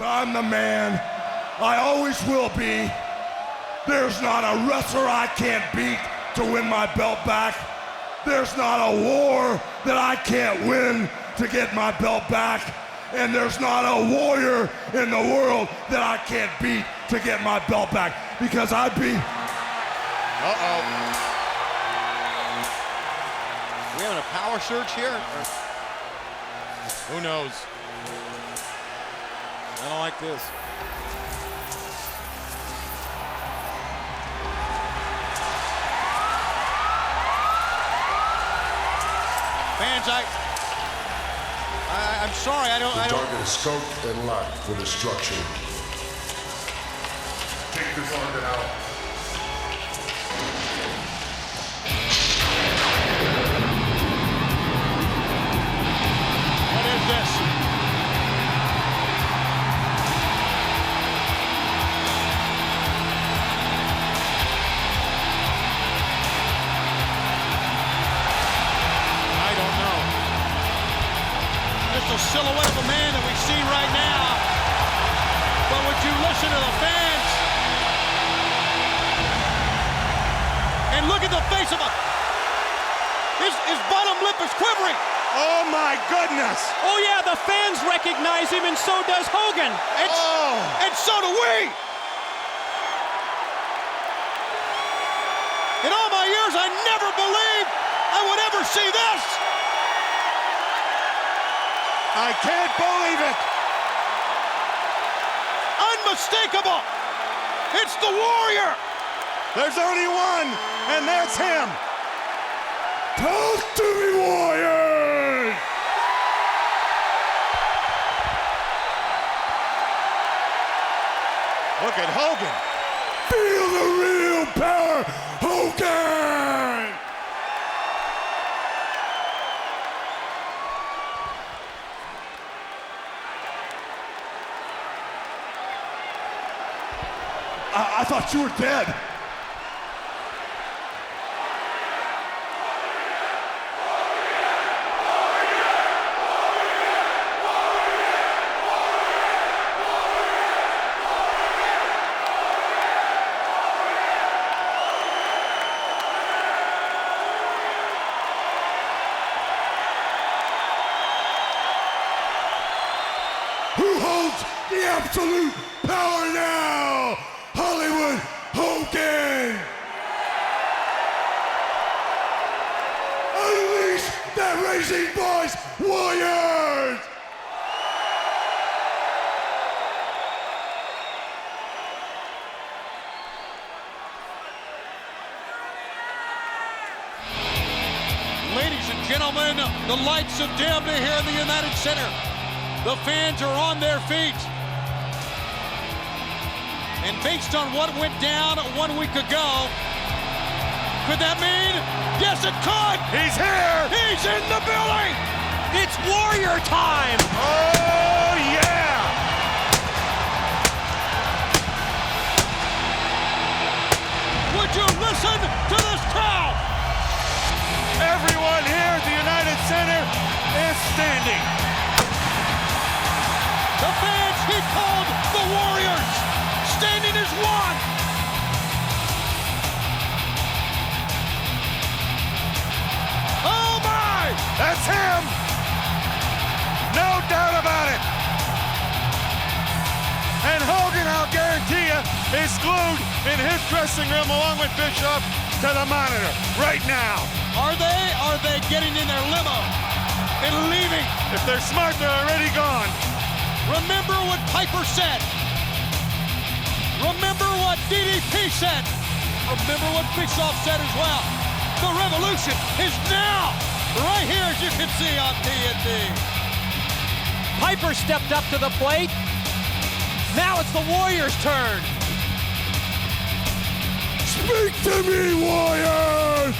I'm the man. I always will be. There's not a wrestler I can't beat to win my belt back. There's not a war that I can't win to get my belt back. And there's not a warrior in the world that I can't beat to get my belt back. Because I'd be... Uh-oh. We having a power surge here? Who knows? I don't like this. Fans, I'm sorry, I don't... The target is scoped and locked for destruction. Take this target out. What is this? I don't know. Just a silhouette of a man that we see right now. But would you listen to the fans? And look at the face of him. His bottom lip is quivering. Oh my goodness! Oh yeah, the fans recognize him, and so does Hogan. And so do we. In all my years, I never believed I would ever see this. I can't believe it! Unmistakable. It's the Warrior. There's only one, and that's him! Talk to me, Warrior! Look at Hogan. Feel the real power, Hogan! I thought you were dead. Who holds the absolute power now? Hollywood Hogan! Unleash that racing voice, Warriors! Ladies and gentlemen, the lights have dimmed here in the United Center. The fans are on their feet. And based on what went down 1 week ago, could that mean? Yes, it could! He's here! He's in the building! It's Warrior time! Oh, yeah! Would you listen to this crowd? Everyone here at the United Center is standing. The fans he called the Warriors, standing as one. Oh my! That's him! No doubt about it! And Hogan, I'll guarantee you, is glued in his dressing room along with Bischoff to the monitor right now. Are they getting in their limo and leaving? If they're smart, they're already gone. Remember what Piper said. Remember what DDP said. Remember what Bischoff said as well. The revolution is now, right here as you can see on TNT. Piper stepped up to the plate. Now it's the Warriors' turn. Speak to me, Warriors!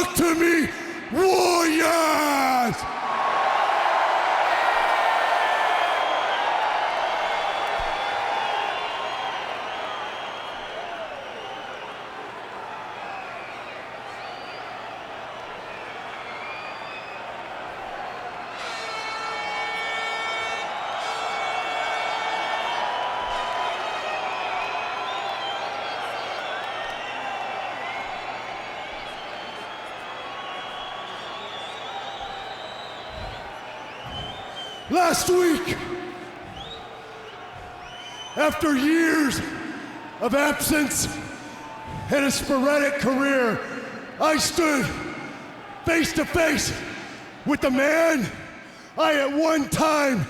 Talk to me, Warriors! Last week, after years of absence and a sporadic career, I stood face to face with the man I at one time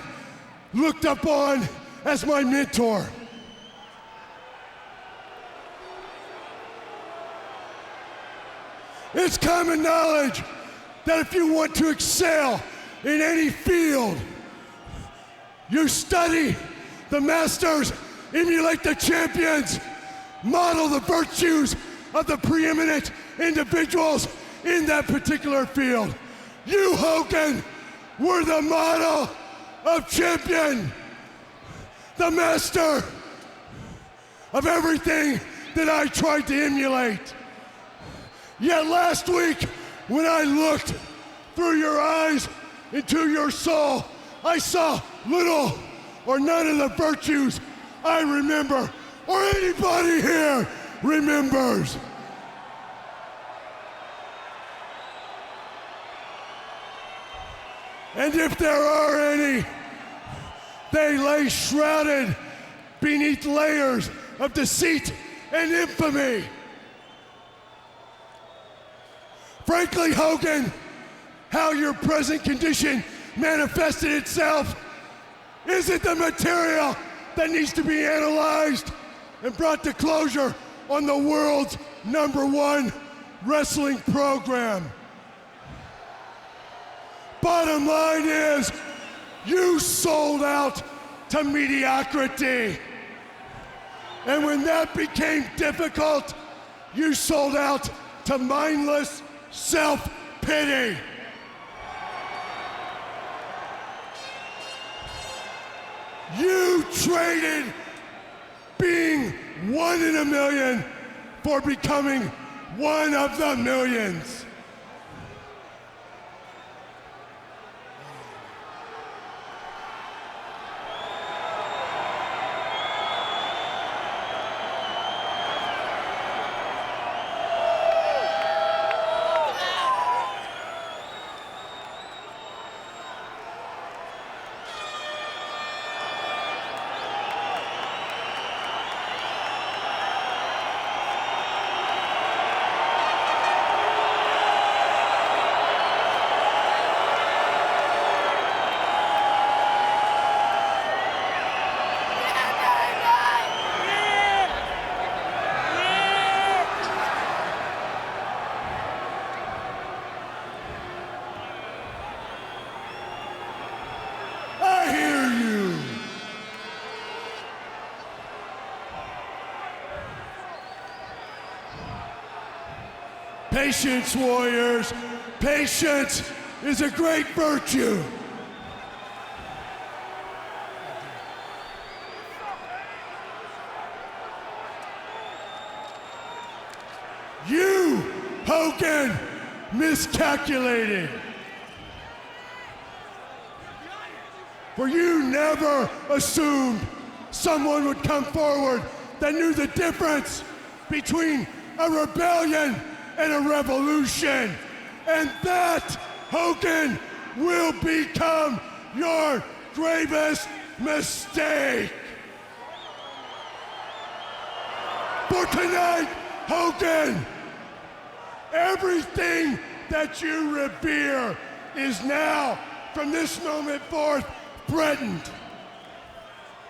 looked up on as my mentor. It's common knowledge that if you want to excel in any field, you study the masters, emulate the champions, model the virtues of the preeminent individuals in that particular field. You, Hogan, were the model of champion, the master of everything that I tried to emulate. Yet last week, when I looked through your eyes into your soul, I saw little or none of the virtues I remember, or anybody here remembers. And if there are any, they lay shrouded beneath layers of deceit and infamy. Frankly, Hogan, how your present condition manifested itself isn't the material that needs to be analyzed and brought to closure on the world's #1 wrestling program. Bottom line is, you sold out to mediocrity. And when that became difficult, you sold out to mindless self-pity. You traded being one in a million for becoming one of the millions. Patience, Warriors. Patience is a great virtue. You, Hogan, miscalculated. For you never assumed someone would come forward that knew the difference between a rebellion and a revolution. And that, Hogan, will become your gravest mistake. For tonight, Hogan, everything that you revere is now, from this moment forth, threatened.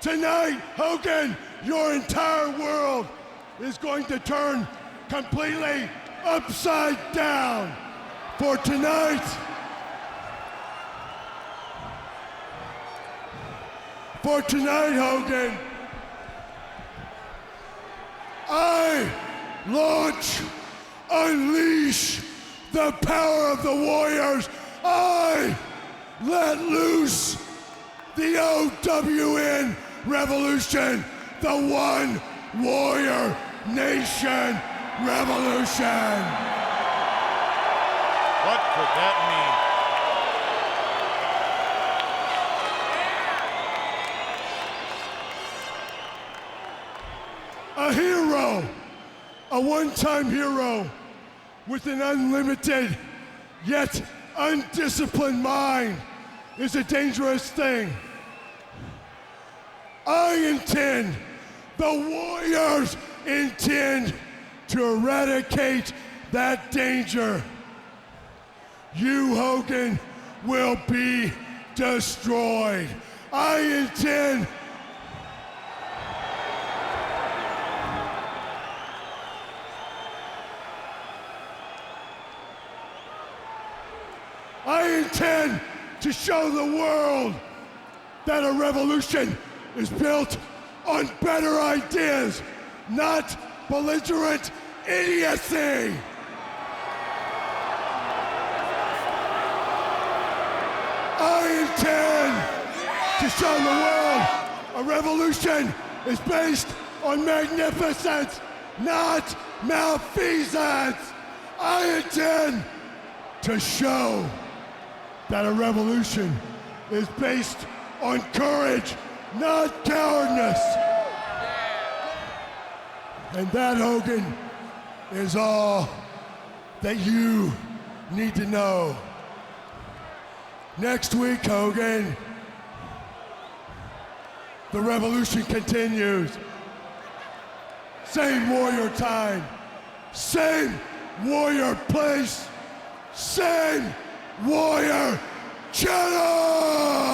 Tonight, Hogan, your entire world is going to turn completely upside down. For tonight, Hogan, I launch, unleash the power of the Warriors, I let loose the OWN Revolution, the One Warrior Nation Revolution. What could that mean? A hero, a one-time hero with an unlimited yet undisciplined mind is a dangerous thing. The Warriors intend to eradicate that danger. You, Hogan, will be destroyed. I intend to show the world that a revolution is built on better ideas, not belligerent idiocy. I intend to show the world a revolution is based on magnificence, not malfeasance. I intend to show that a revolution is based on courage, not cowardness. And that, Hogan, is all that you need to know. Next week, Hogan, the revolution continues. Same Warrior time, same Warrior place, same Warrior channel!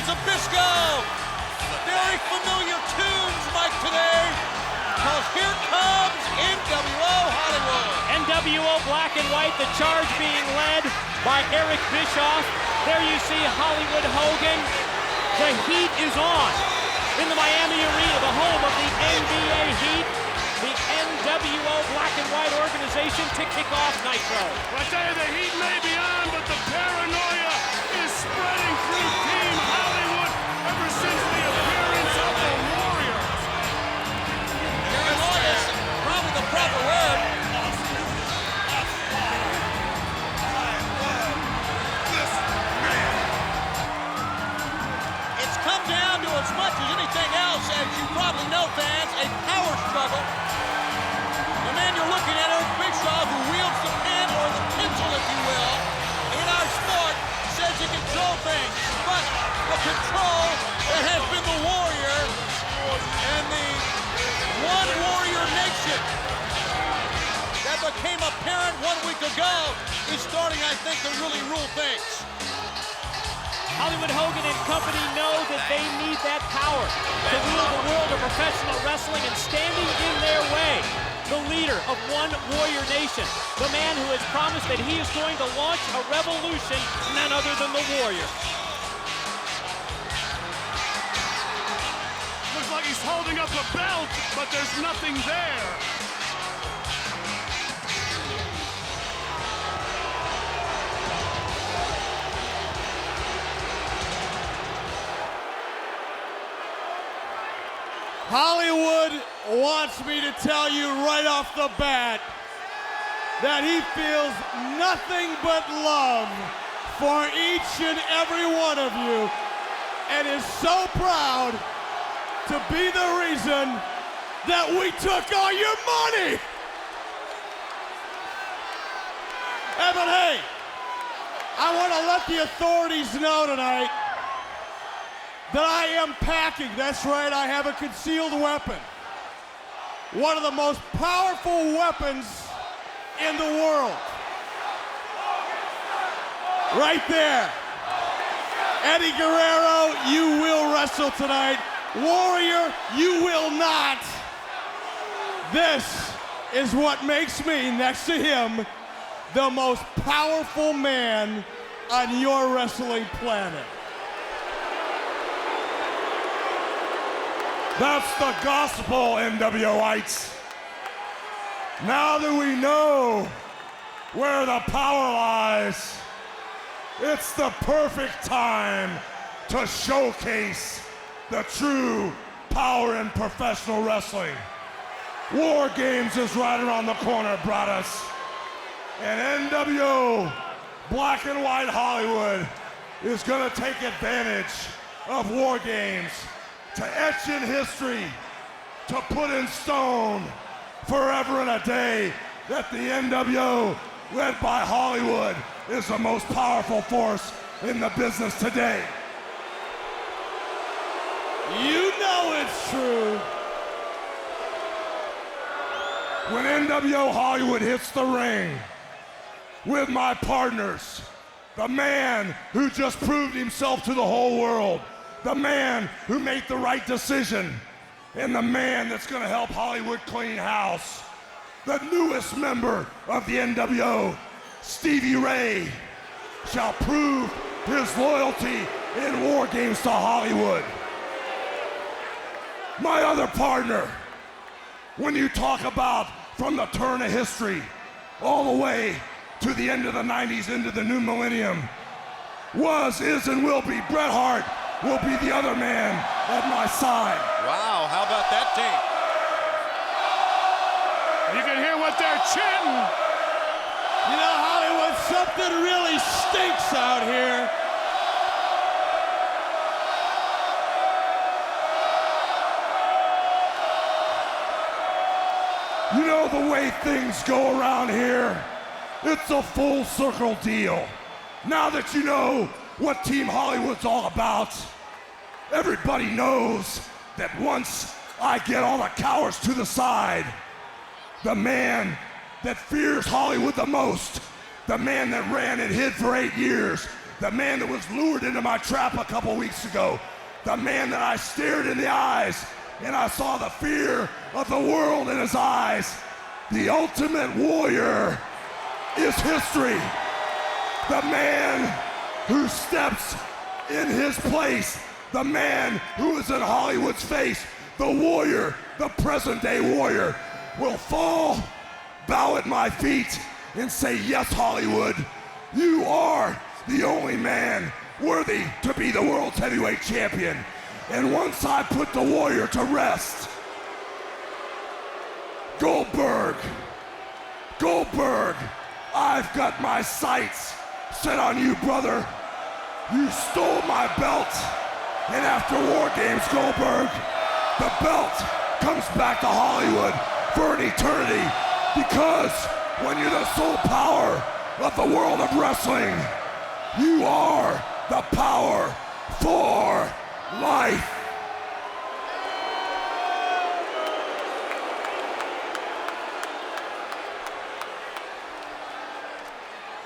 Zbyszko! Very familiar tunes, Mike, today, because here comes NWO Hollywood. NWO Black and White, the charge being led by Eric Bischoff. There you see Hollywood Hogan. The heat is on in the Miami Arena, the home of the NBA Heat, the NWO Black and White organization to kick off Nitro. I tell you, the heat may be on, but the paranoia is spreading through Team Hollywood ever since the appearance of the Warriors. Paranoia is probably the proper word. It's come down to, as much as anything else, as you probably know, fans, a power struggle. The man you're looking at, Eric Bischoff, who wields the pen or the pencil, if you will, in our sport, says he can control things. But the control that has been the Warrior and the One Warrior Nation that became apparent 1 week ago is starting, I think, to really rule things. Hollywood Hogan and company know that they need that power to rule the world of professional wrestling, and standing in their way, the leader of One Warrior Nation, the man who has promised that he is going to launch a revolution, none other than the Warrior. Looks like he's holding up a belt, but there's nothing there. Hollywood wants me to tell you right off the bat that he feels nothing but love for each and every one of you, and is so proud to be the reason that we took all your money. But hey, I want to let the authorities know tonight that I am packing. That's right, I have a concealed weapon. One of the most powerful weapons in the world. Right there. Eddie Guerrero, you will wrestle tonight. Warrior, you will not. This is what makes me, next to him, the most powerful man on your wrestling planet. That's the gospel, NWOites. Now that we know where the power lies, it's the perfect time to showcase the true power in professional wrestling. War Games is right around the corner, brothers. And NWO Black and White Hollywood is gonna take advantage of War Games to etch in history, to put in stone forever and a day that the NWO, led by Hollywood, is the most powerful force in the business today. You know it's true. When NWO Hollywood hits the ring with my partners, the man who just proved himself to the whole world, the man who made the right decision, and the man that's gonna help Hollywood clean house, the newest member of the NWO, Stevie Ray, shall prove his loyalty in War Games to Hollywood. My other partner, when you talk about from the turn of history all the way to the end of the 90s into the new millennium, was, is, and will be Bret Hart, will be the other man at my side. Wow, how about that tape? You can hear what they're chanting. You know, Hollywood, something really stinks out here. You know the way things go around here, it's a full circle deal. Now that you know what Team Hollywood's all about, everybody knows that once I get all the cowards to the side, the man that fears Hollywood the most, the man that ran and hid for 8 years, the man that was lured into my trap a couple weeks ago, the man that I stared in the eyes and I saw the fear of the world in his eyes, the Ultimate Warrior is history. The man who steps in his place, the man who is in Hollywood's face, the warrior, the present day warrior, will fall, bow at my feet, and say, yes, Hollywood, you are the only man worthy to be the world's heavyweight champion. And once I put the warrior to rest, Goldberg, I've got my sights set on you, brother. You stole my belt. And after War Games, Goldberg, the belt comes back to Hollywood for an eternity, because when you're the sole power of the world of wrestling, you are the power for life.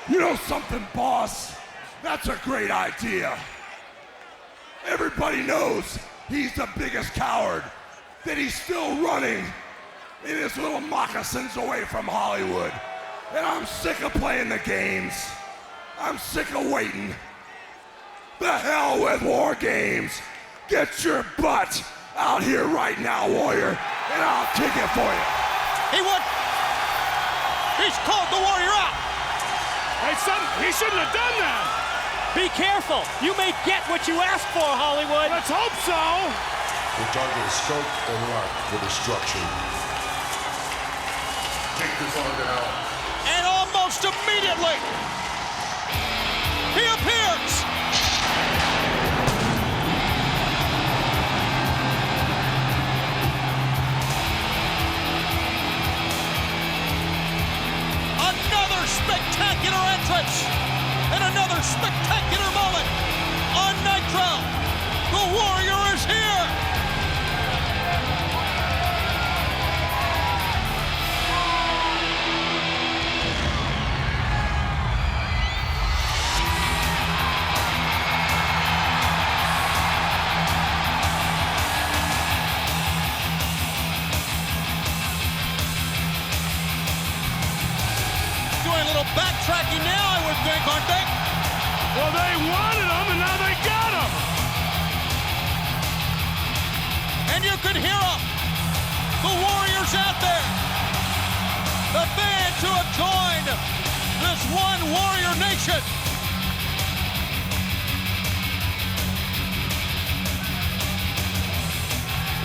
You know something, boss? That's a great idea. Everybody knows he's the biggest coward, that he's still running in his little moccasins away from Hollywood. And I'm sick of playing the games. I'm sick of waiting. The hell with War Games. Get your butt out here right now, Warrior, and I'll kick it for you. He's called the Warrior out. He shouldn't have done that. Be careful. You may get what you asked for, Hollywood. Let's hope so. The target is scoped and locked for destruction. Take this target out. And almost immediately, he appears. Another spectacular entrance and another spectacular moment on Nitro. The Warrior is here. little backtracking now, I would think, aren't they? Well, they wanted him, and now they got him. And you could hear them, the Warriors out there, the fans who have joined this one Warrior Nation.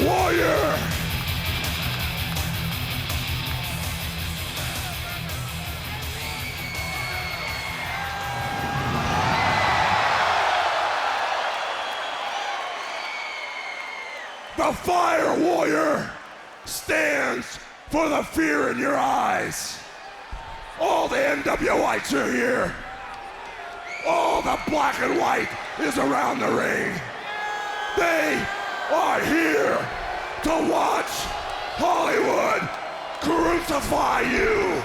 Warrior! The Fire Warrior stands for the fear in your eyes. All the NWItes are here. All the black and white is around the ring. They are here to watch Hollywood crucify you.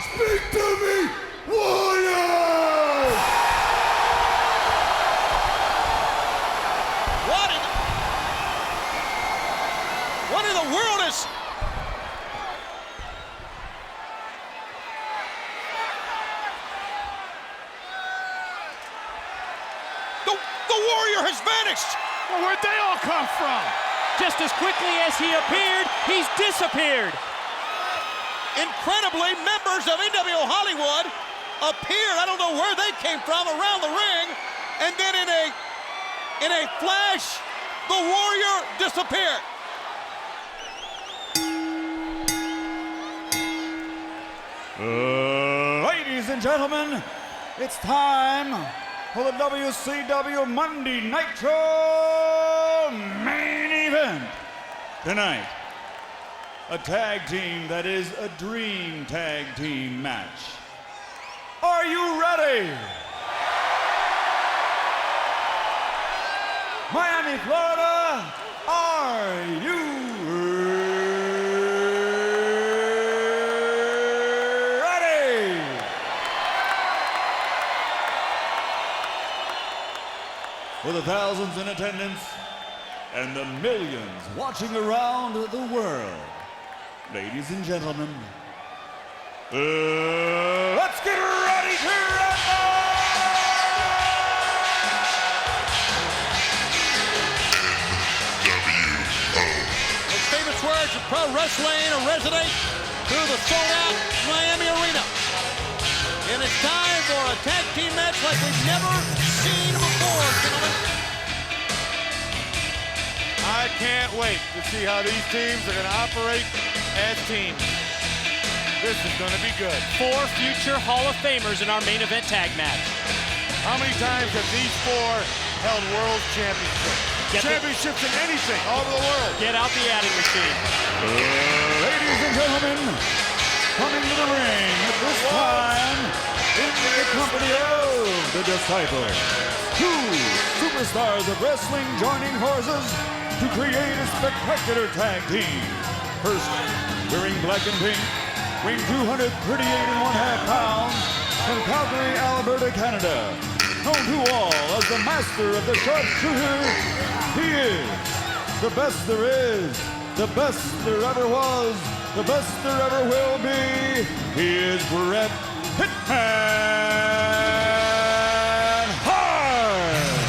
Speak to me, Warrior! What in the world is... The Warrior has vanished! Well, where'd they all come from? Just as quickly as he appeared, he's disappeared. Incredibly, members of NWO Hollywood appeared, I don't know where they came from, around the ring, and then in a flash, the Warrior disappeared. Ladies and gentlemen, it's time for the WCW Monday Nitro main event. Tonight, a tag team that is a dream tag team match. Are you ready? Miami, Florida, are you for the thousands in attendance and the millions watching around the world? Ladies and gentlemen, let's get ready to rumble! Those famous words of pro wrestling resonate through the sold-out Miami Arena. And it's time for a tag team match like we've never seen before, gentlemen. I can't wait to see how these teams are going to operate as teams. This is going to be good. 4 future Hall of Famers in our main event tag match. How many times have these 4 held world championships? Championships in anything all over the world. Get out the adding machine. Ladies and gentlemen, coming to the ring at this time in the company of the Disciples. 2 superstars of wrestling joining forces to create a spectacular tag team. First, wearing black and pink, weighing 238 1/2 pounds, from Calgary, Alberta, Canada. Known to all as the master of the sharpshooter, he is the best there is, the best there ever was, the best there ever will be. He is Bret Hitman Hart.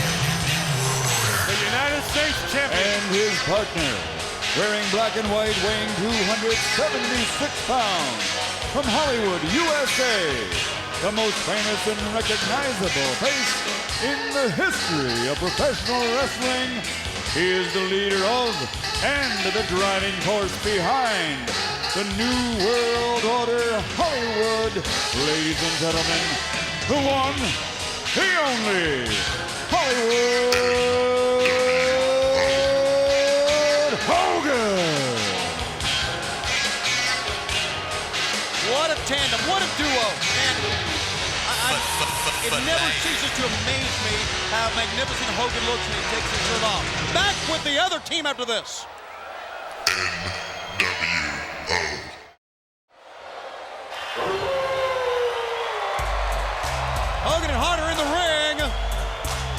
The United States champion. And his partner, wearing black and white, weighing 276 pounds, from Hollywood, USA, the most famous and recognizable face in the history of professional wrestling. He is the leader of and the driving force behind the New World Order Hollywood. Ladies and gentlemen, the one, the only, Hollywood Hogan. What a tandem, what a duo. And it never ceases to amaze me how magnificent Hogan looks when he takes his shirt off. Back with the other team after this. Hogan and Hart are in the ring,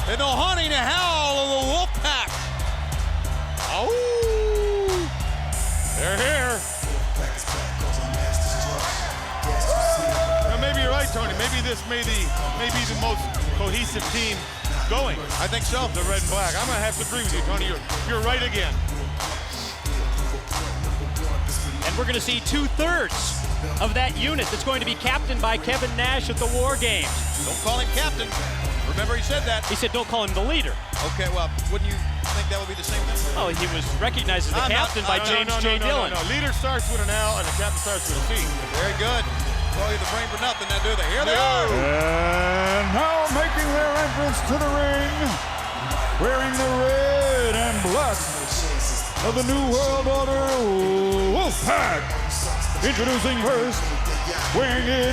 and the haunting howl of the Wolfpack. Oh! may be the most cohesive team going. I think so. The red and black. I'm going to have to agree with you, Tony. You're right again. And we're going to see 2/3 of that unit that's going to be captained by Kevin Nash at the War Games. Don't call him captain. Remember he said that. He said don't call him the leader. Okay, well, wouldn't you think that would be the same thing? Oh, he was recognized as the captain by James J. Dillon. No. Leader starts with an L and the captain starts with a C. Very good. Call you the brain for nothing now, do they? Here they are. And now making their entrance to the ring, wearing the red and black of the New World Order Wolfpack. Introducing first, weighing in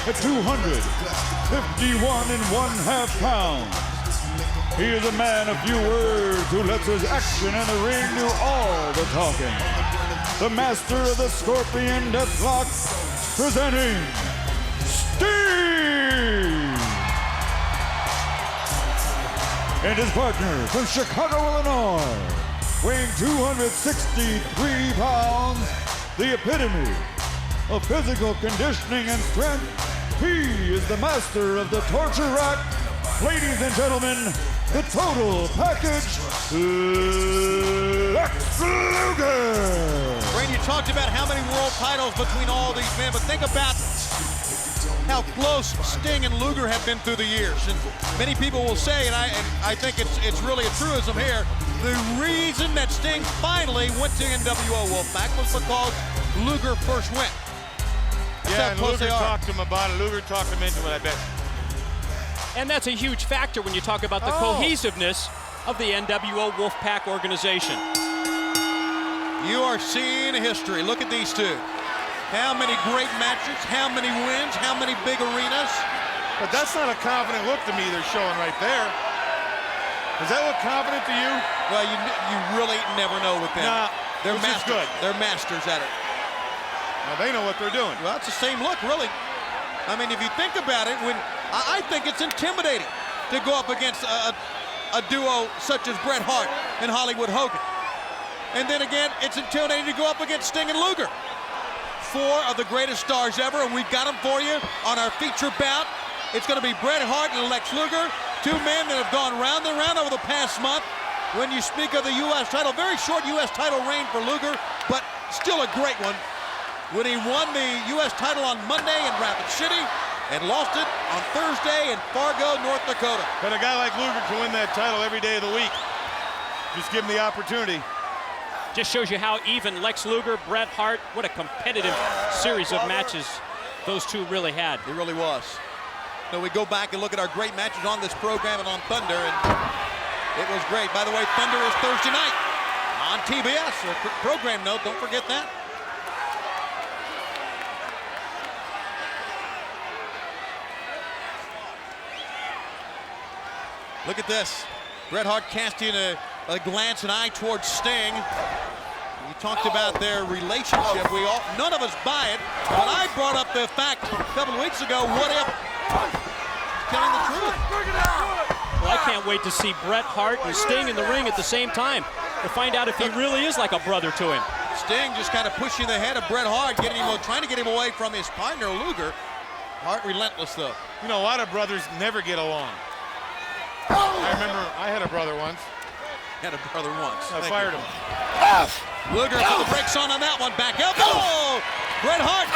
at 251.5 pounds. He is a man of few words who lets his action in the ring do all the talking. The master of the Scorpion Deathlock, presenting Sting! And his partner from Chicago, Illinois, weighing 263 pounds, the epitome of physical conditioning and strength. He is the master of the torture rack. Ladies and gentlemen, the total package, Lex Luger. Brain, you talked about how many world titles between all these men, but think about how close Sting and Luger have been through the years. And many people will say, and I think it's really a truism here, the reason that Sting finally went to NWO Wolfpack was because Luger first went. That's Yeah, how and close Luger they are. talked to him about it. Luger talked him into it, I bet. And that's a huge factor when you talk about the cohesiveness of the NWO Wolfpack organization. You are seeing history. Look at these two. How many great matches, how many wins, how many big arenas. But that's not a confident look to me they're showing right there. Does that look confident to you? Well, you really never know with them. Nah, They're this is masters. good. They're masters at it. Now they know what they're doing. Well, it's the same look, really. I mean, if you think about it, I think it's intimidating to go up against a duo such as Bret Hart and Hollywood Hogan. And then again, it's intimidating to go up against Sting and Luger. Four of the greatest stars ever, and we've got them for you on our feature bout. It's going to be Bret Hart and Lex Luger, two men that have gone round and round over the past month. When you speak of the U.S. title, very short U.S. title reign for Luger, but still a great one. When he won the U.S. title on Monday in Rapid City and lost it on Thursday in Fargo, North Dakota. But a guy like Luger can win that title every day of the week. Just give him the opportunity. Just shows you how even Lex Luger, Bret Hart, what a competitive series of matches those two really had. It really was. So we go back and look at our great matches on this program and on Thunder, and it was great. By the way, Thunder is Thursday night on TBS. A program note, don't forget that. Look at this. Bret Hart casting a glance, an eye towards Sting. You talked about their relationship. None of us buy it, but I brought up the fact a couple of weeks ago, what if he's telling the truth? Well, I can't wait to see Bret Hart and Sting in the ring at the same time to find out if he really is like a brother to him. Sting just kind of pushing the head of Bret Hart, trying to get him away from his partner, Luger. Hart relentless, though. You know, a lot of brothers never get along. I remember I had a brother once. Had a brother once. I fired him. Luger put the brakes on that one. Back up. Oh! Bret Hart.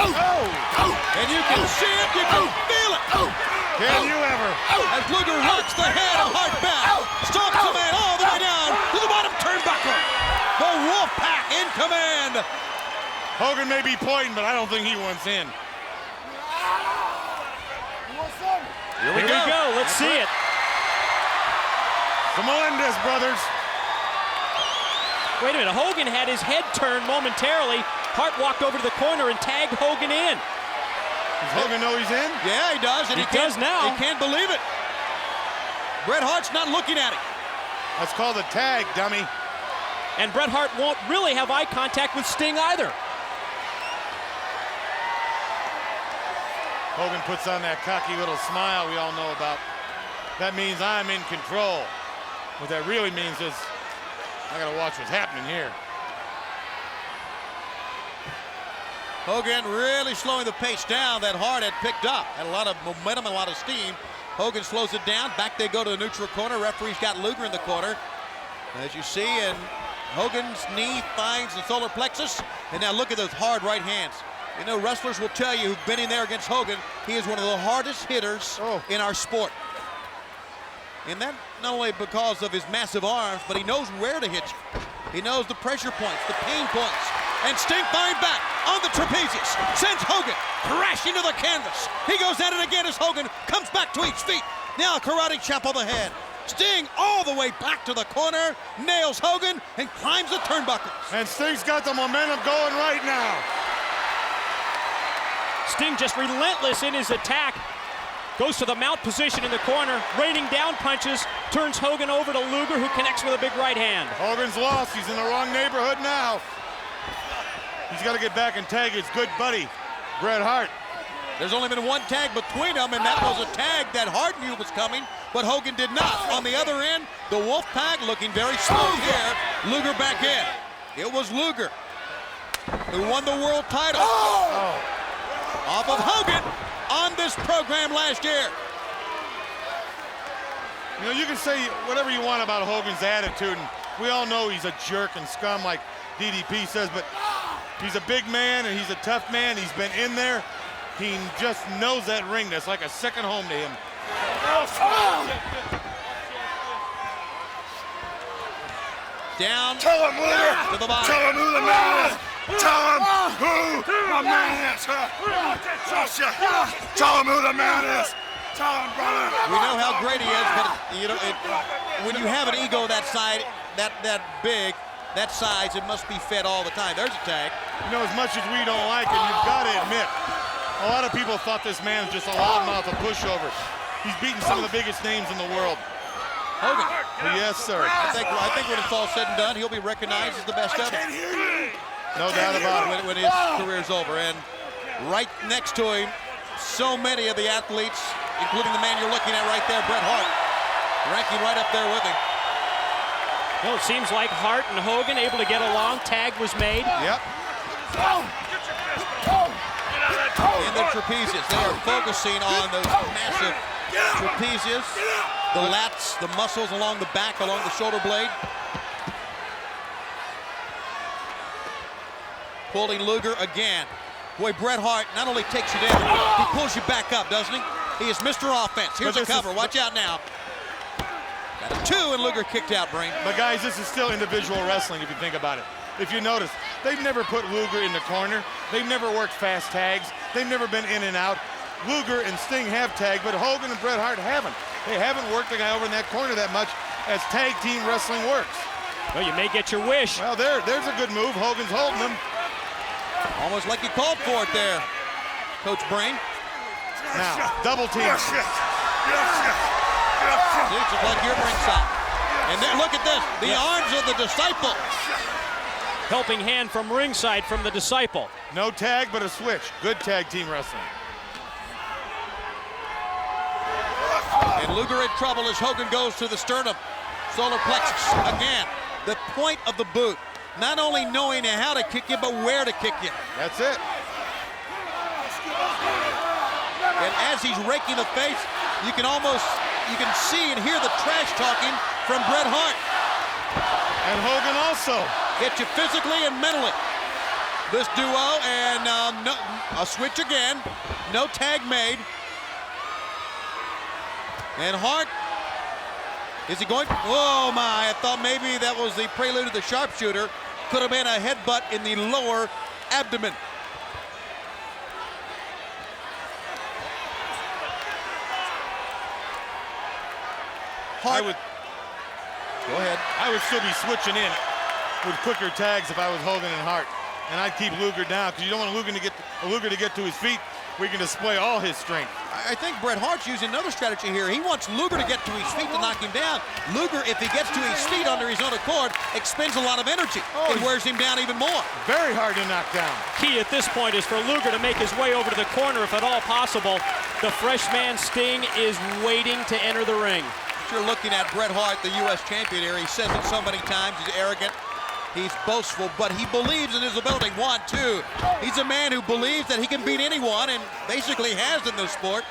And you can see it. You can feel it. Can you ever? As Luger rocks the head of Hart back. Stomps the man all the way down to the bottom turnbuckle. The Wolfpack in command. Hogan may be pointing, but I don't think he wants in. Here we go. Let's see it. The Melendez brothers. Wait a minute. Hogan had his head turned momentarily. Hart walked over to the corner and tagged Hogan in. Does Hogan know he's in? Yeah, he does. And He does now. He can't believe it. Bret Hart's not looking at it. That's called a tag, dummy. And Bret Hart won't really have eye contact with Sting either. Hogan puts on that cocky little smile we all know about. That means I'm in control. What that really means is I gotta watch what's happening here. Hogan really slowing the pace down that Hart had picked up. Had a lot of momentum, a lot of steam. Hogan slows it down. Back they go to the neutral corner. Referee's got Luger in the corner. As you see, and Hogan's knee finds the solar plexus. And now look at those hard right hands. You know, wrestlers will tell you who've been in there against Hogan, he is one of the hardest hitters in our sport. And that not only because of his massive arms, but he knows where to hit you. He knows the pressure points, the pain points. And Sting firing back on the trapezius. Sends Hogan crashing to the canvas. He goes at it again as Hogan comes back to his feet. Now a karate chop on the head. Sting all the way back to the corner, nails Hogan, and climbs the turnbuckles. And Sting's got the momentum going right now. Sting just relentless in his attack. Goes to the mount position in the corner, raining down punches, turns Hogan over to Luger, who connects with a big right hand. Hogan's lost. He's in the wrong neighborhood now. He's got to get back and tag his good buddy, Bret Hart. There's only been one tag between them, and that was a tag that Hart knew was coming, but Hogan did not. On the other end, the Wolfpack looking very smooth here. Luger back in. It was Luger who won the world title off of Hogan on this program last year. You know, you can say whatever you want about Hogan's attitude, and we all know he's a jerk and scum like DDP says, but he's a big man and he's a tough man. He's been in there. He just knows that ring. That's like a second home to him. Down Tell him, Luger. to the bottom. Tell him who the man is. Tell him who the man is. Tell him who the man is. Tell him, brother. We know how great he is, but you know, when you have an ego that side, that big, that size, it must be fed all the time. There's a tag. You know, as much as we don't like it, you've got to admit, a lot of people thought this man was just a loudmouth, a pushover. He's beaten some of the biggest names in the world. Hogan. Yes, sir. I think when it's all said and done, he'll be recognized as the best ever. No doubt about it. When his career's over. And right next to him, so many of the athletes, including the man you're looking at right there, Bret Hart, ranking right up there with him. Well, it seems like Hart and Hogan able to get along. Tag was made. Yep. In the trapezius, they are focusing on those massive trapezius, the lats, the muscles along the back, along the shoulder blade. Pulling Luger again. Boy, Bret Hart not only takes you down, he pulls you back up, doesn't he? He is Mr. Offense. Here's a cover. Watch out now. Got a 2, and Luger kicked out, Brain. But guys, this is still individual wrestling if you think about it. If you notice, they've never put Luger in the corner. They've never worked fast tags. They've never been in and out. Luger and Sting have tagged, but Hogan and Bret Hart haven't. They haven't worked the guy over in that corner that much as tag team wrestling works. Well, you may get your wish. Well, there's a good move. Hogan's holding him. Almost like you called for it there, Coach Brain. Now, double team. Yes, yes. Yes, yes. Yes, yes. It's just like your ringside. And then look at this, the arms of the disciple. Helping hand from ringside from the disciple. No tag, but a switch. Good tag team wrestling. And Luger in trouble as Hogan goes to the sternum. Solar plexus again. The point of the boot. Not only knowing how to kick you, but where to kick you. That's it. And as he's raking the face, you can see and hear the trash talking from Bret Hart. And Hogan also. Get you physically and mentally. This duo, and a switch again. No tag made. And Hart, is he going? Oh my, I thought maybe that was the prelude to the sharpshooter. Could have been a headbutt in the lower abdomen. Hart. Go ahead. I would still be switching in with quicker tags if I was Hogan and Hart. And I'd keep Luger down because you don't want Luger to get to his feet where he can display all his strength. I think Bret Hart's using another strategy here. He wants Luger to get to his feet to knock him down. Luger, if he gets to his feet under his own accord, expends a lot of energy. It wears him down even more. Very hard to knock down. Key at this point is for Luger to make his way over to the corner if at all possible. The fresh man Sting is waiting to enter the ring. You're looking at Bret Hart, the U.S. champion here. He says it so many times. He's arrogant. He's boastful, but he believes in his ability. 1, 2. He's a man who believes that he can beat anyone and basically has in this sport.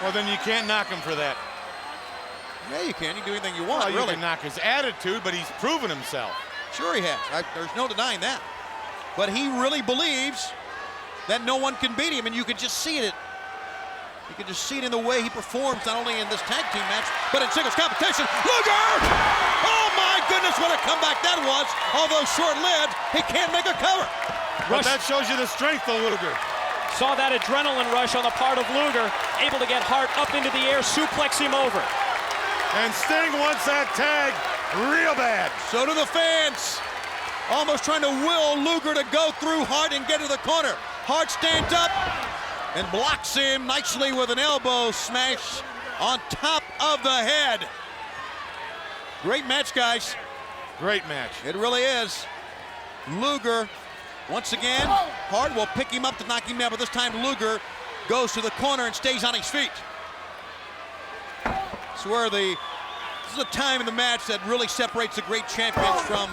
Well, then you can't knock him for that. Yeah, you can. You can do anything you want, Well, you really. can knock his attitude, but he's proven himself. Sure he has. There's no denying that. But he really believes that no one can beat him, and you can just see it. You can just see it in the way he performs, not only in this tag team match, but in singles competition. Luger! Oh my goodness, what a comeback that was. Although short-lived, he can't make a cover. But that shows you the strength of Luger. Saw that adrenaline rush on the part of Luger, able to get Hart up into the air, suplex him over. And Sting wants that tag real bad. So do the fans. Almost trying to will Luger to go through Hart and get to the corner. Hart stands up and blocks him nicely with an elbow smash on top of the head. Great match, guys. Great match. It really is. Luger, once again, Hart will pick him up to knock him down, but this time Luger goes to the corner and stays on his feet. This is a time in the match that really separates the great champions from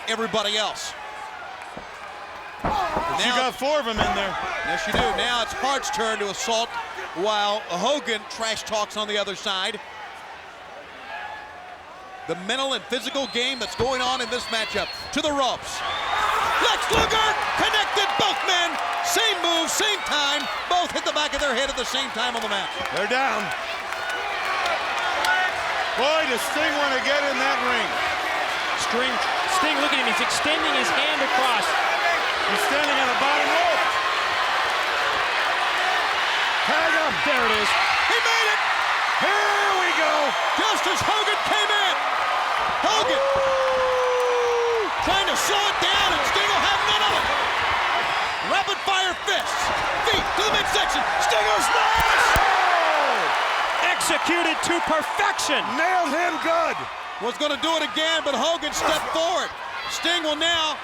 everybody else. You got 4 of them in there. Yes, you do. Now it's Hart's turn to assault while Hogan trash talks on the other side. The mental and physical game that's going on in this matchup. To the ropes. Lex Luger connected both men. Same move, same time. Both hit the back of their head at the same time on the mat. They're down. Boy, does Sting want to get in that ring. Sting, look at him. He's extending his hand across. He's standing on the bottom rope. Tag him. There it is. He made it. Here we go. Just as Hogan came in. Hogan trying to slow it down, and Sting will have none of it. Rapid fire fists. Feet to the midsection. Stinger smash. Executed to perfection. Nailed him good. Was going to do it again, but Hogan stepped forward. Sting will now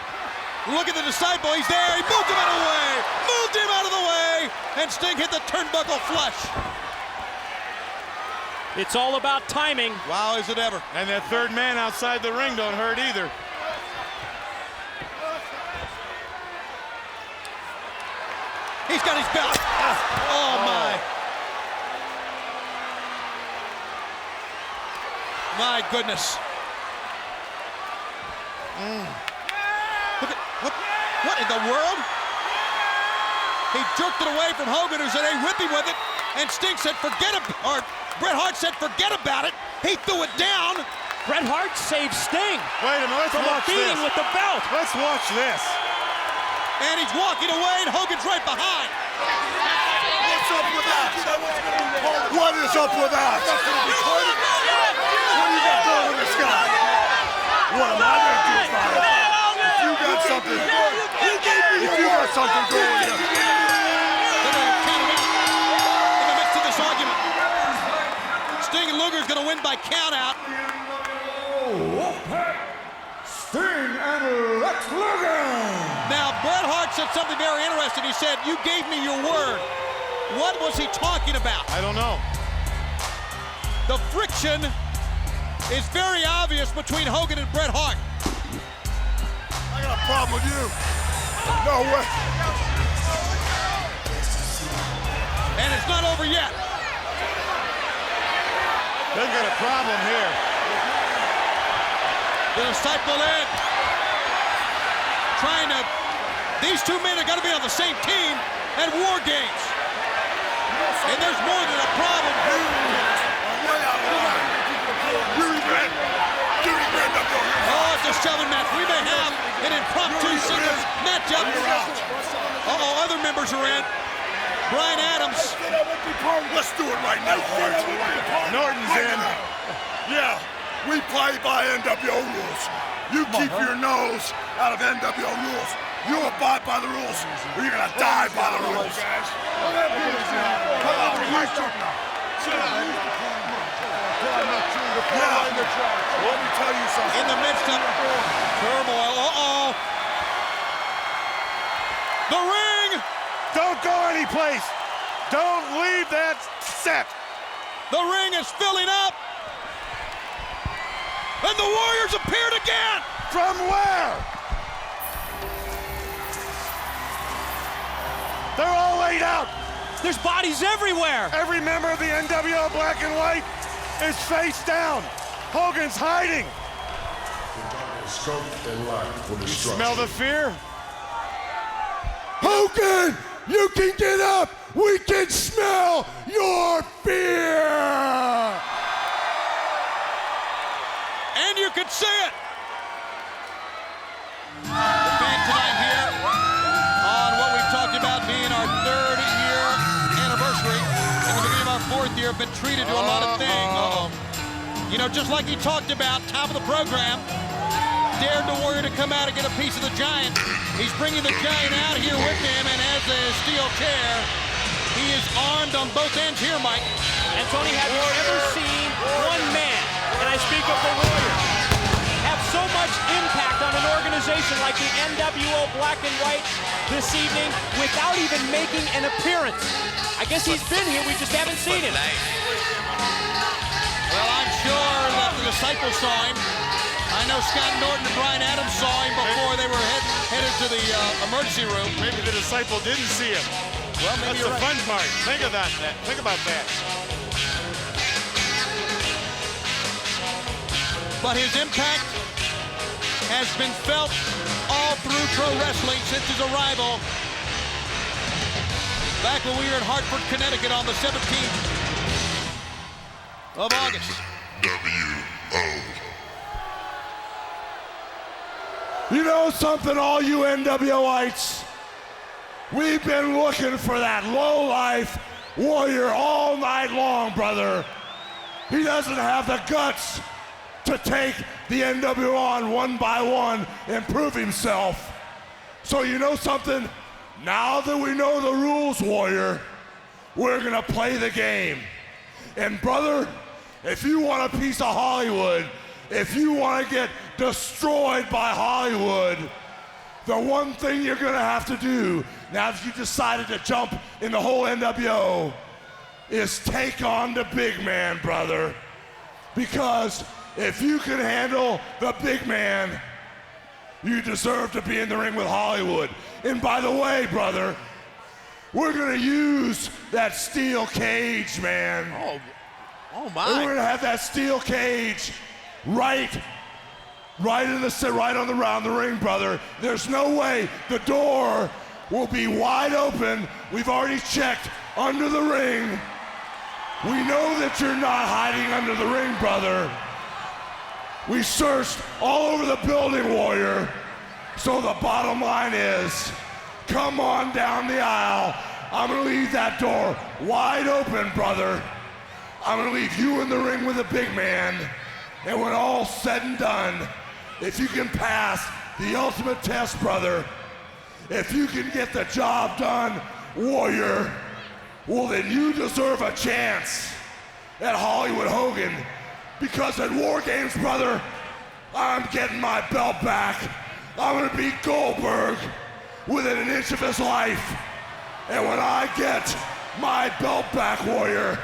look at the disciple. He's there. He moved him out of the way. Moved him out of the way. And Sting hit the turnbuckle flush. It's all about timing. Wow, is it ever. And that third man outside the ring don't hurt either. He's got his belt. Oh, my. My goodness. Look at, what in the world? He jerked it away from Hogan, who said, hey, whip him with it. And Sting said, or Bret Hart said, forget about it. He threw it down. Bret Hart saved Sting. Wait a minute, let's from a watch beating this. with the belt. Let's watch this. And he's walking away, and Hogan's right behind. What's up with that? What is up with that? What are you got going with this guy? What am I going to do about it? If you got something going with you. In the midst of this argument, Sting and Luger is going to win by countout. Sting and Lex Luger. Now, Bret Hart said something very interesting. He said, you gave me your word. What was he talking about? I don't know. The friction is very obvious between Hogan and Bret Hart. I got a problem with you. No way. And it's not over yet. They've got a problem here. The disciple in. These two men are going to be on the same team at War Games. And there's more than a problem. Oh, it's a shoving match. We may have an impromptu singles matchup. Uh-oh, other members are in. Brian Adams. Let's do it right now, Hart. Norton's in. Yeah, we play by NWO rules. You keep your nose out of NWO rules. You abide by the rules, or you're gonna die by the rules. Let me tell you something. In the midst of turmoil. Uh-oh. The ring. Don't go anyplace. Don't leave that set. The ring is filling up. And the Warriors appeared again. From where? They're all laid out. There's bodies everywhere. Every member of the NWO Black and White is face down. Hogan's hiding. Scoped and locked for destruction. Smell the fear? Hogan, you can get up. We can smell your fear. And you can see it. The fan tonight here on what we've talked about being our 3rd-year anniversary. In the beginning of our 4th year, have been treated to a lot of things. You know, just like he talked about, top of the program, dared the Warrior to come out and get a piece of the Giant. He's bringing the Giant out here with him, and as a steel chair, he is armed on both ends here, Mike. And Tony, have you ever seen one man, and I speak of the Warrior, have so much impact on an organization like the NWO Black and White this evening without even making an appearance? I guess he's been here, we just haven't seen him. Well, I'm sure that the disciples saw him. I know Scott Norton and Brian Adams saw him before they were headed to the emergency room. Maybe the disciple didn't see him. Well, maybe That's you're the right. fun part. Think of that. Think about that. But his impact has been felt all through pro wrestling since his arrival back when we were in Hartford, Connecticut on the 17th of August. You know something, all you NWOites? We've been looking for that low-life Warrior all night long, brother. He doesn't have the guts to take the NWO on one by one and prove himself. So you know something? Now that we know the rules, Warrior, we're gonna play the game. And brother, if you want a piece of Hollywood, if you want to get destroyed by Hollywood, the one thing you're going to have to do, now that you decided to jump in the whole NWO, is take on the big man, brother. Because if you can handle the big man, you deserve to be in the ring with Hollywood. And by the way, brother, we're going to use that steel cage, man. Oh my. And we're gonna have that steel cage right on the ring, brother. There's no way the door will be wide open. We've already checked under the ring. We know that you're not hiding under the ring, brother. We searched all over the building, Warrior. So the bottom line is, come on down the aisle. I'm gonna leave that door wide open, brother. I'm gonna leave you in the ring with a big man, and when all's said and done, if you can pass the ultimate test, brother, if you can get the job done, Warrior, well then you deserve a chance at Hollywood Hogan, because at War Games, brother, I'm getting my belt back. I'm gonna beat Goldberg within an inch of his life, and when I get my belt back, Warrior,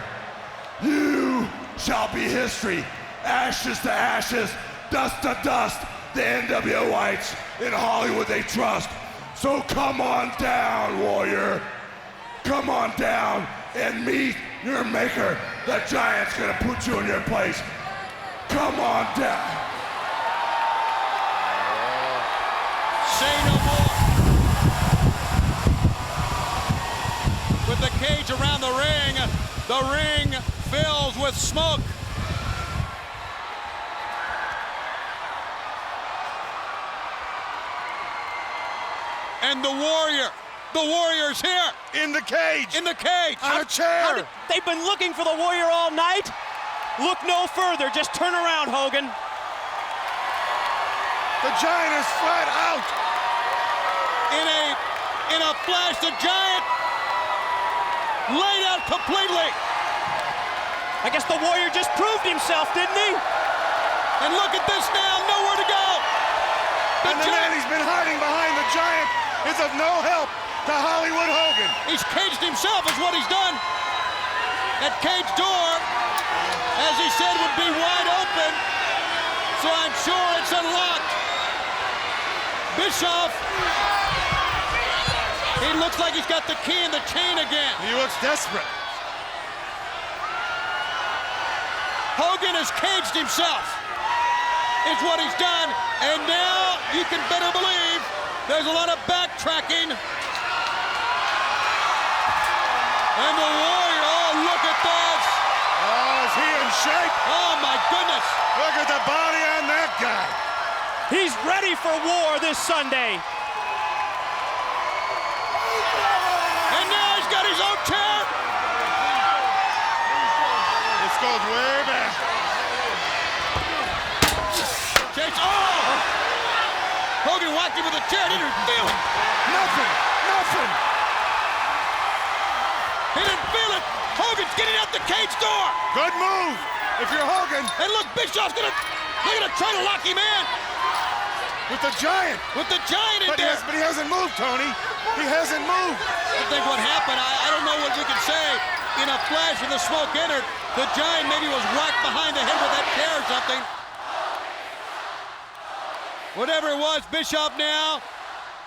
you shall be history. Ashes to ashes, dust to dust. The NWOites in Hollywood they trust. So come on down, Warrior. Come on down and meet your maker. The Giant's gonna put you in your place. Come on down. Say no more. With the cage around the ring fills with smoke. And the Warrior's here. In the cage. In the cage. On a chair. They've been looking for the Warrior all night. Look no further, just turn around, Hogan. The Giant is flat out. In a flash, the Giant laid out completely. I guess the Warrior just proved himself, didn't he? And look at this now, nowhere to go. And the man he's been hiding behind the Giant is of no help to Hollywood Hogan. He's caged himself is what he's done. That cage door, as he said, would be wide open. So I'm sure it's unlocked. Bischoff. He looks like he's got the key in the chain again. He looks desperate. Hogan has caged himself, is what he's done. And now you can better believe there's a lot of backtracking. And the Warrior, oh, look at this. Oh, is he in shape? Oh, my goodness. Look at the body on that guy. He's ready for war this Sunday. And now he's got his own chair. This goes way back. Chase, oh! Hogan whacked him with a chair, didn't feel it. Nothing. He didn't feel it. Hogan's getting out the cage door. Good move. If you're Hogan. And look, Bischoff's gonna try to lock him in. With the Giant. With the Giant in there. But he hasn't moved, Tony. He hasn't moved. I think what happened, I don't know what we can say. In a flash when the smoke entered, the Giant maybe was whacked behind the head with that chair or something. Whatever it was, Bischoff now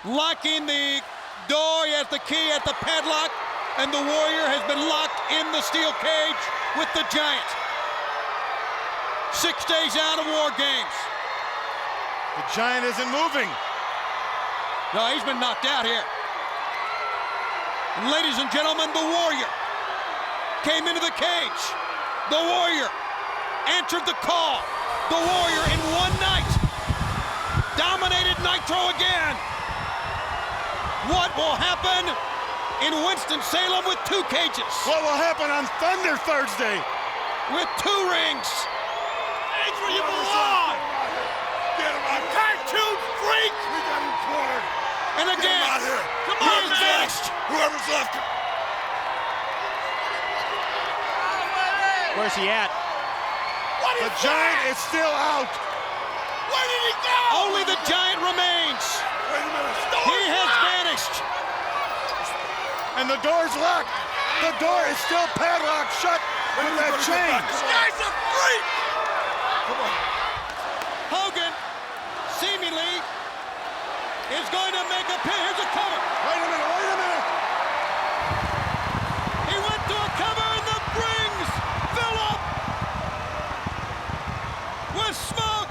locking the door. He has the key at the padlock, and the Warrior has been locked in the steel cage with the Giant. 6 days out of War Games. The Giant isn't moving. No, he's been knocked out here. And ladies and gentlemen, the Warrior came into the cage. The Warrior answered the call. The Warrior in one night dominated Nitro again. What will happen in Winston-Salem with 2 cages? What will happen on Thunder Thursday? With 2 rings. That's where you belong! Get him out! Cartoon freak! We got him cornered! And Get again, him out here! come He on, is man! vanished! Whoever's left! Where's he at? The Giant is still out. Where did he go? Only the Giant remains. Wait a minute! He has vanished. And the door's locked. The door is still padlocked shut with that chain. This guy's a freak! Come on. Hogan seemingly is going to make a pin. Here's a cover. Wait a minute. He went to a cover and the rings fill up with smoke.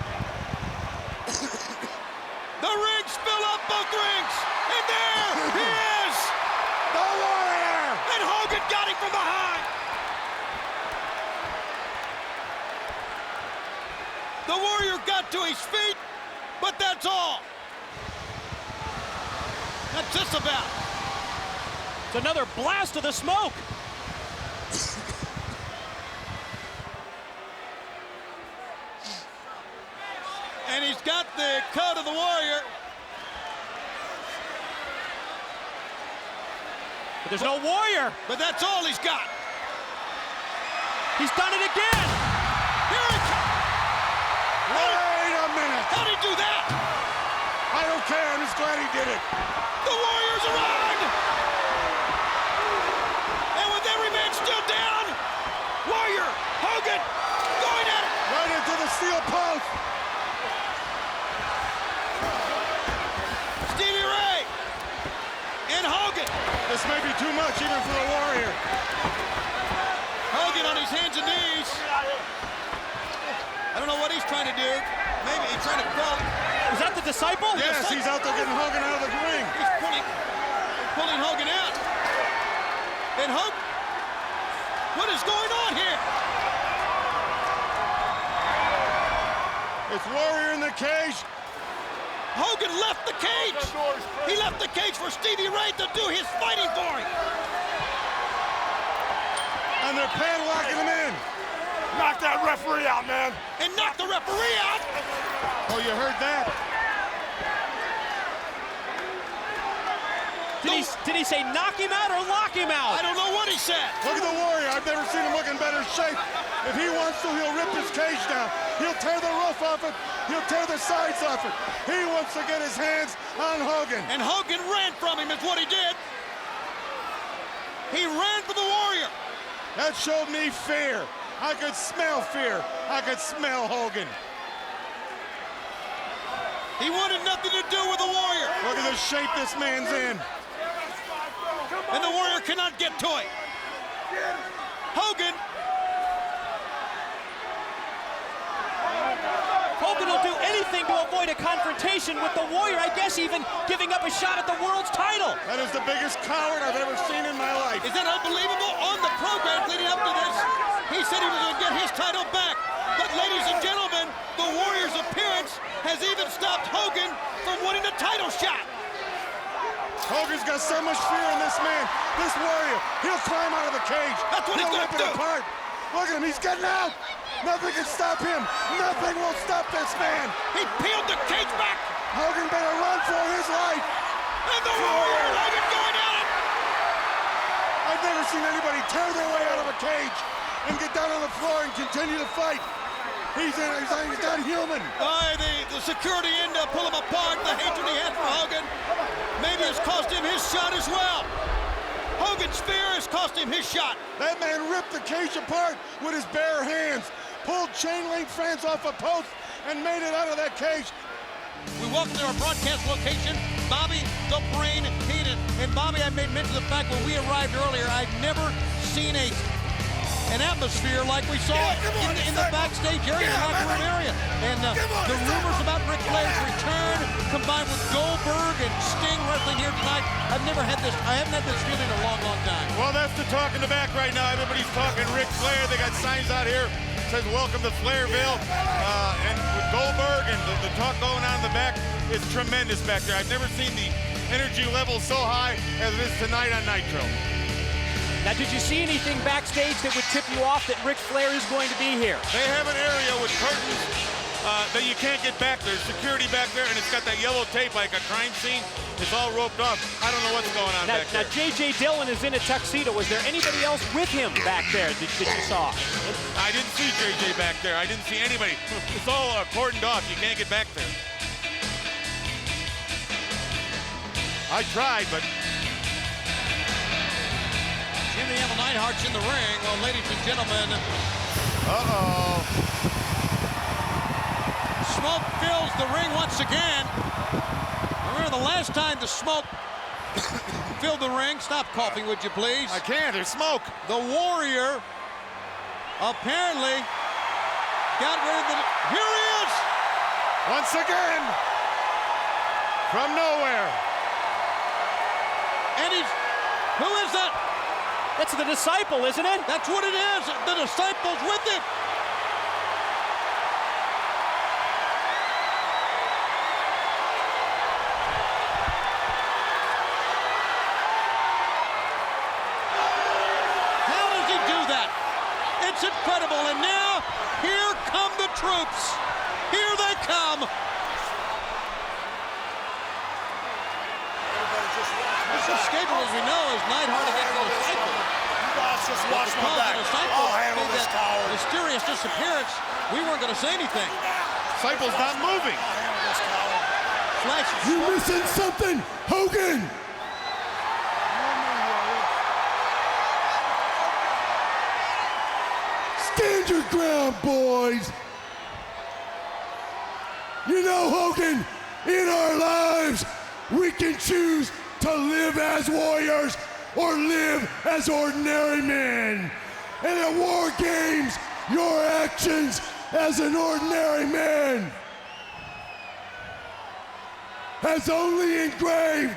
The rings fill up both rings. And there he is. The Warrior. And Hogan got him from behind. The Warrior got to his feet, but that's all. That's just about. It's another blast of the smoke. And he's got the cut of the Warrior. But there's no Warrior. But that's all he's got. He's done it again. Here he comes. Wait a minute. How'd he do that? I don't care. I'm just glad he did it. The Warriors arrived. And with every man still down, Warrior, Hogan, going at it. Right into the steel post. Stevie Ray and Hogan. This may be too much even for the Warrior. Hogan on his hands and knees. I don't know what he's trying to do. Maybe he's trying to crawl. Is that the disciple? Yes, he's out there getting Hogan out of the ring. He's pulling Hogan out. And Hogan, what is going on here? It's Warrior in the cage. Hogan left the cage. He left the cage for Stevie Ray to do his fighting for him. And they're padlocking him in. Knock that referee out, man! And knock the referee out. Oh, you heard that? Did he say knock him out or lock him out? I don't know what he said. Look at the Warrior. I've never seen him look in better shape. If he wants to, he'll rip his cage down. He'll tear the roof off it. He'll tear the sides off it. He wants to get his hands on Hogan. And Hogan ran from him is what he did. He ran for the Warrior. That showed me fear. I could smell fear. I could smell Hogan. He wanted nothing to do with the Warrior. Look at the shape this man's in. And the Warrior cannot get to it. Hogan will do anything to avoid a confrontation with the Warrior. I guess even giving up a shot at the world's title. That is the biggest coward I've ever seen in my life. Is that unbelievable? On the program leading up to this, he said he was going to get his title back. But ladies and gentlemen, the Warrior's appearance has even stopped Hogan from winning the title shot. Hogan's got so much fear in this man. This Warrior, he'll climb out of the cage. That's what he's He'll gonna rip it do. apart. Look at him, he's getting out. Nothing can stop him. Nothing will stop this man. He peeled the cage back. Hogan better run for his life. And the Warrior, Hogan going at it. I've never seen anybody tear their way out of a cage and get down on the floor and continue to fight. He's not human. The security end up pull him apart. The hatred he had for Hogan maybe has cost him his shot as well. Hogan's fear has cost him his shot. That man ripped the cage apart with his bare hands, pulled chain link fence off a post, and made it out of that cage. We welcome to our broadcast location, Bobby the Brain Heenan. And Bobby, I made mention of the fact when we arrived earlier, I'd never seen an atmosphere like we saw in the backstage area, the locker room area. And the rumors about Ric Flair's return, combined with Goldberg and Sting wrestling here tonight, I haven't had this feeling in a long, long time. Well, that's the talk in the back right now. Everybody's talking Ric Flair. They got signs out here that says welcome to Flairville. And with Goldberg and the talk going on in the back, it's tremendous back there. I've never seen the energy level so high as it is tonight on Nitro. Now, did you see anything backstage that would tip you off that Ric Flair is going to be here? They have an area with curtains that you can't get back there. Security back there, and it's got that yellow tape like a crime scene. It's all roped off. I don't know what's going on back there. Now, J.J. Dillon is in a tuxedo. Was there anybody else with him back there that you saw? I didn't see J.J. back there. I didn't see anybody. It's all cordoned off. You can't get back there. I tried, but... Jimmy Emil Neidhart's in the ring. Well, ladies and gentlemen. Smoke fills the ring once again. Remember the last time the smoke filled the ring? Stop coughing, would you please? I can't. There's smoke. The Warrior apparently got rid of the... Here he is! Once again, from nowhere. And he's... Who is that? That's the Disciple, isn't it? That's what it is. The Disciple's with him. How does he do that? It's incredible. And now, here come the troops. Here they come. The schedule, as we know, is Neidhart against the Disciple. You guys just watch my back. I'll handle this coward. Mysterious disappearance. We weren't going to say anything. Disciple's not moving. Flash. You missing something, Hogan? Stand your ground, boys. You know, Hogan, in our lives, we can choose to live as warriors or live as ordinary men. And at War Games, your actions as an ordinary man has only engraved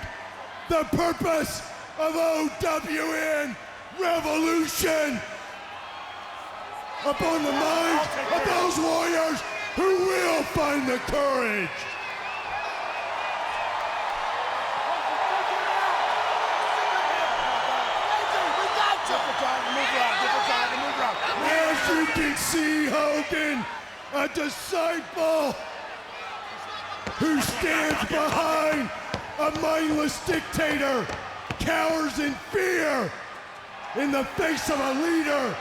the purpose of OWN Revolution upon the minds of those warriors who will find the courage. As you can see, Hogan, a disciple who stands behind a mindless dictator, cowers in fear in the face of a leader.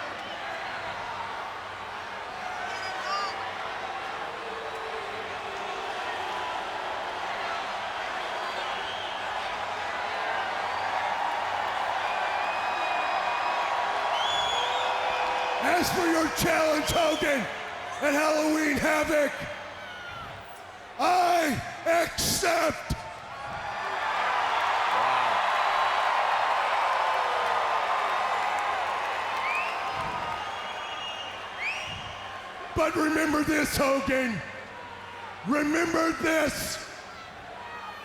As for your challenge, Hogan, at Halloween Havoc, I accept. But remember this, Hogan. Remember this.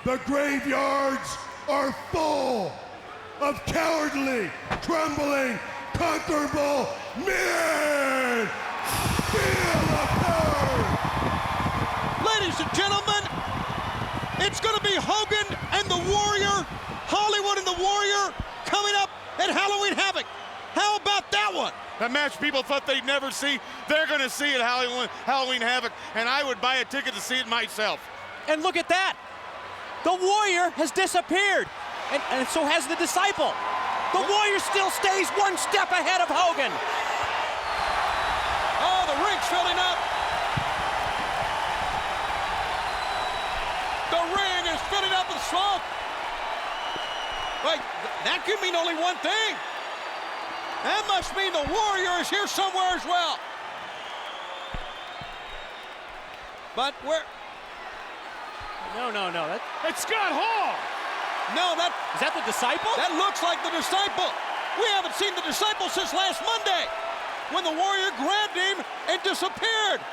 The graveyards are full of cowardly, crumbling, conquerable men. Feel the power. Ladies and gentlemen, it's going to be Hogan and the Warrior, Hollywood and the Warrior, coming up at Halloween Havoc. How about that one? The match people thought they'd never see, they're going to see at Halloween Havoc, and I would buy a ticket to see it myself. And look at that. The Warrior has disappeared, and so has the Disciple. The Warrior still stays one step ahead of Hogan. Oh, the ring's filling up. The ring is filling up with smoke. Wait, that could mean only one thing. That must mean the Warrior is here somewhere as well. But where? No. It's Scott Hall. No, Is that the Disciple? that looks like the Disciple. We haven't seen the Disciple since last Monday, when the Warrior grabbed him and disappeared.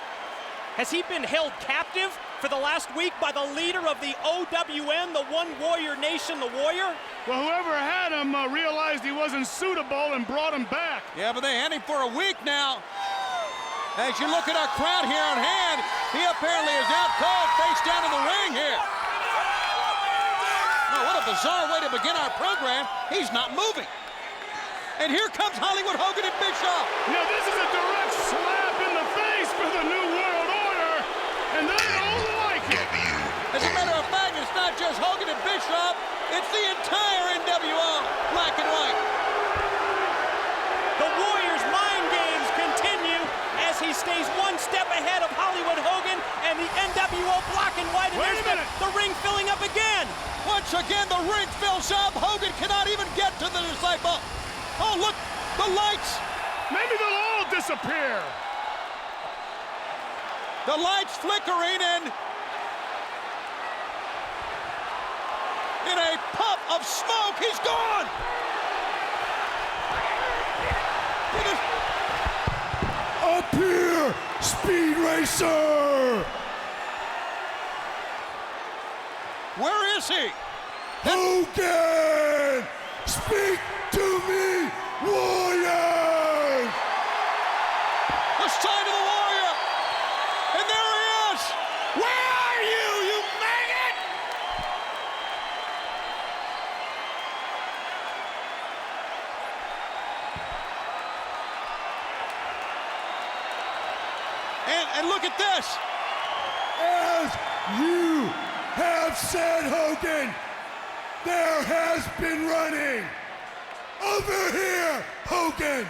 Has he been held captive for the last week by the leader of the OWN, the One Warrior Nation, the Warrior? Well, whoever had him realized he wasn't suitable and brought him back. Yeah, but they had him for a week now. As you look at our crowd here on hand, he apparently is out cold, face down in the ring here. Oh, what a bizarre way to begin our program. He's not moving. And here comes Hollywood Hogan and Bischoff. Now, this is a direct slap in the face for the New World Order, and they don't like it. As a matter of fact, it's not just Hogan and Bischoff, it's the entire NWO, black and white. The Warrior's mind games continue as he stays one step ahead of Hollywood Hogan and the NWO black and white. And Wait a there's minute. the ring filling up again. Once again, the ring fills up. Hogan cannot even get to the Disciple. Oh, look, the lights. Maybe they'll all disappear. The lights flickering, and in a puff of smoke, he's gone. Up here, Speed Racer. Where is he? Hogan, speak to me, Warriors. The sign of the Warrior. And there he is. Where are you, you maggot? And look at this. As you have said, Hogan, there has been running. Over here, Hogan.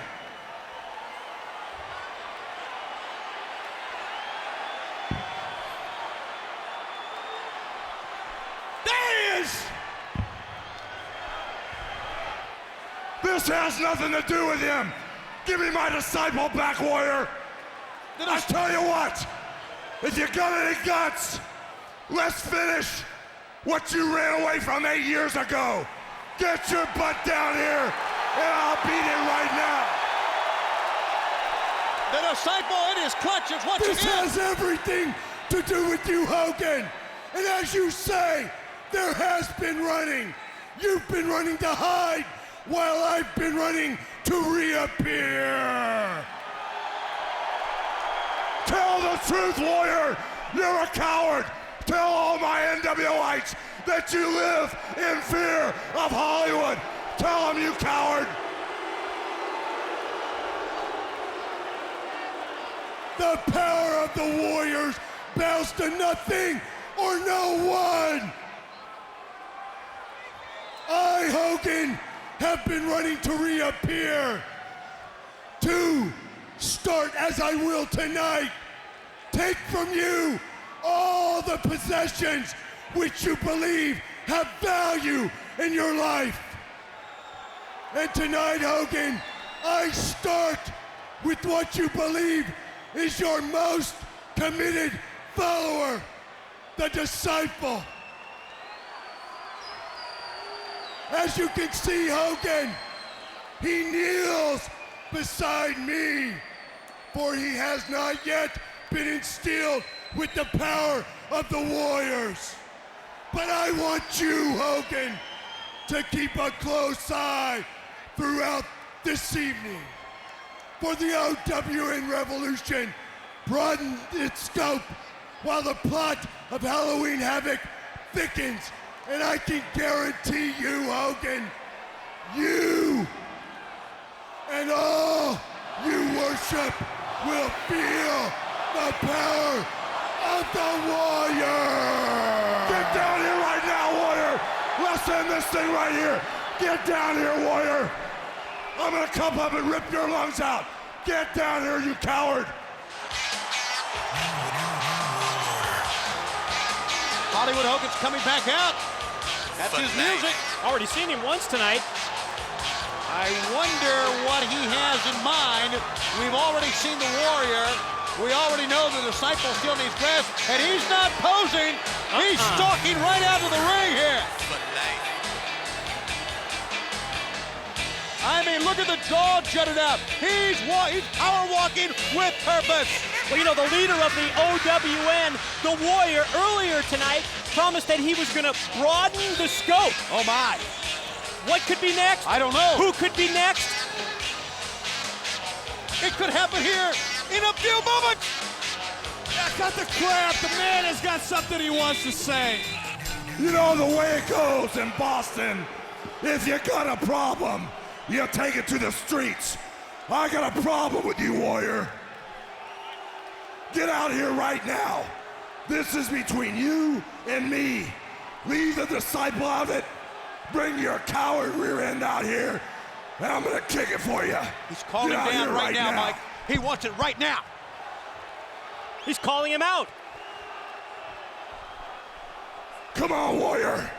There he is. This has nothing to do with him. Give me my Disciple back, Warrior. I tell you what, if you got any guts, let's finish what you ran away from 8 years ago. Get your butt down here, and I'll beat it right now. The Disciple in his clutches once This again. has everything to do with you, Hogan. And as you say, there has been running. You've been running to hide, while I've been running to reappear. Tell the truth, Warrior. You're a coward. Tell all my NWOites that you live in fear of Hollywood. Tell them, you coward. The power of the Warriors bows to nothing or no one. I, Hogan, have been running to reappear. To start as I will tonight. Take from you all the possessions which you believe have value in your life. And tonight, Hogan, I start with what you believe is your most committed follower, the Disciple. As you can see, Hogan, he kneels beside me, for he has not yet been instilled with the power of the Warriors. But I want you, Hogan, to keep a close eye throughout this evening. For the OWN Revolution broadened its scope while the plot of Halloween Havoc thickens. And I can guarantee you, Hogan, you and all you worship will feel the power of the Warrior. Get down here right now, Warrior. Let's end this thing right here. Get down here, Warrior. I'm gonna come up and rip your lungs out. Get down here, you coward. Hollywood Hogan's coming back out. That's his music. Already seen him once tonight. I wonder what he has in mind. We've already seen the Warrior. We already know the Disciple still needs grass, and he's not posing. He's stalking right out of the ring here. I mean, look at the jaw jutted out. He's power walking with purpose. Well, you know, the leader of the OWN, the Warrior, earlier tonight promised that he was going to broaden the scope. Oh, my. What could be next? I don't know. Who could be next? It could happen here in a few moments. Yeah, cut the crap. The man has got something he wants to say. You know the way it goes in Boston. If you got a problem, you take it to the streets. I got a problem with you, Warrior. Get out here right now. This is between you and me. Leave the Disciple out of it. Bring your coward rear end out here, and I'm gonna kick it for you. He's calling Get out down here right now, Mike. He wants it right now. He's calling him out. Come on, Warrior.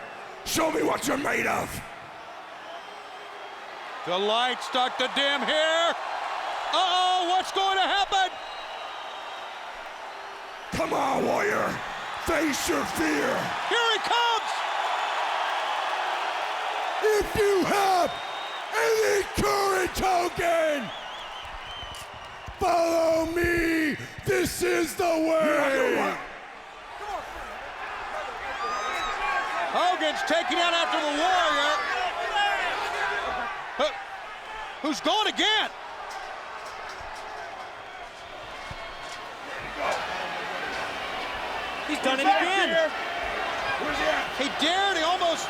Show me what you're made of. The lights start to dim here. Uh-oh, what's going to happen? Come on, Warrior. Face your fear. Here he comes. If you have any courage, Hogan, follow me. This is the way. Hogan's taking out after the Warrior. Who's going again? He's done it again. He dared, he almost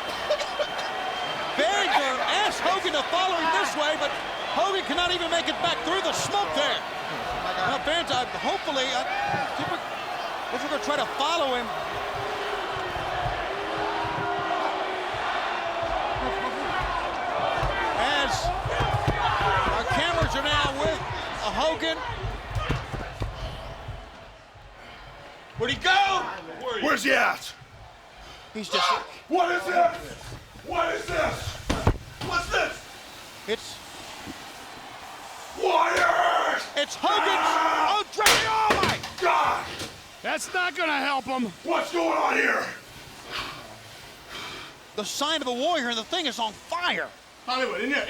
begged or asked Hogan to follow him this way, but Hogan cannot even make it back through the smoke there. Now, fans, hopefully, if we're going to try to follow him. As our cameras are now with Hogan. Where'd he go? Where's he at? He's just... What is this? What is this? What's this? It's Warriors! It's Hogan's... Oh, Drake! Oh, my God! That's not gonna help him. What's going on here? The sign of the Warrior, and the thing is on fire. Hollywood, in there.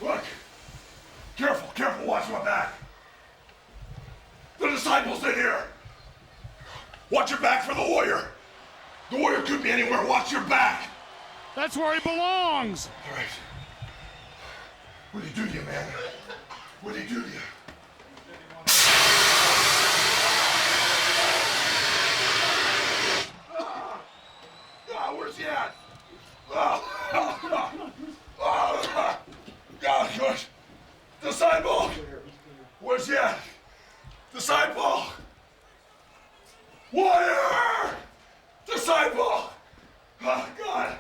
Look. Careful, careful, watch my back. The Disciple's in here. Watch your back for the Warrior. The Warrior could be anywhere, watch your back. That's where he belongs. All right. What'd he do to you, man? What'd he do to you? Where's he at? God, gosh. Disciple! Where's he at? Disciple! Warrior! Disciple! Oh, God.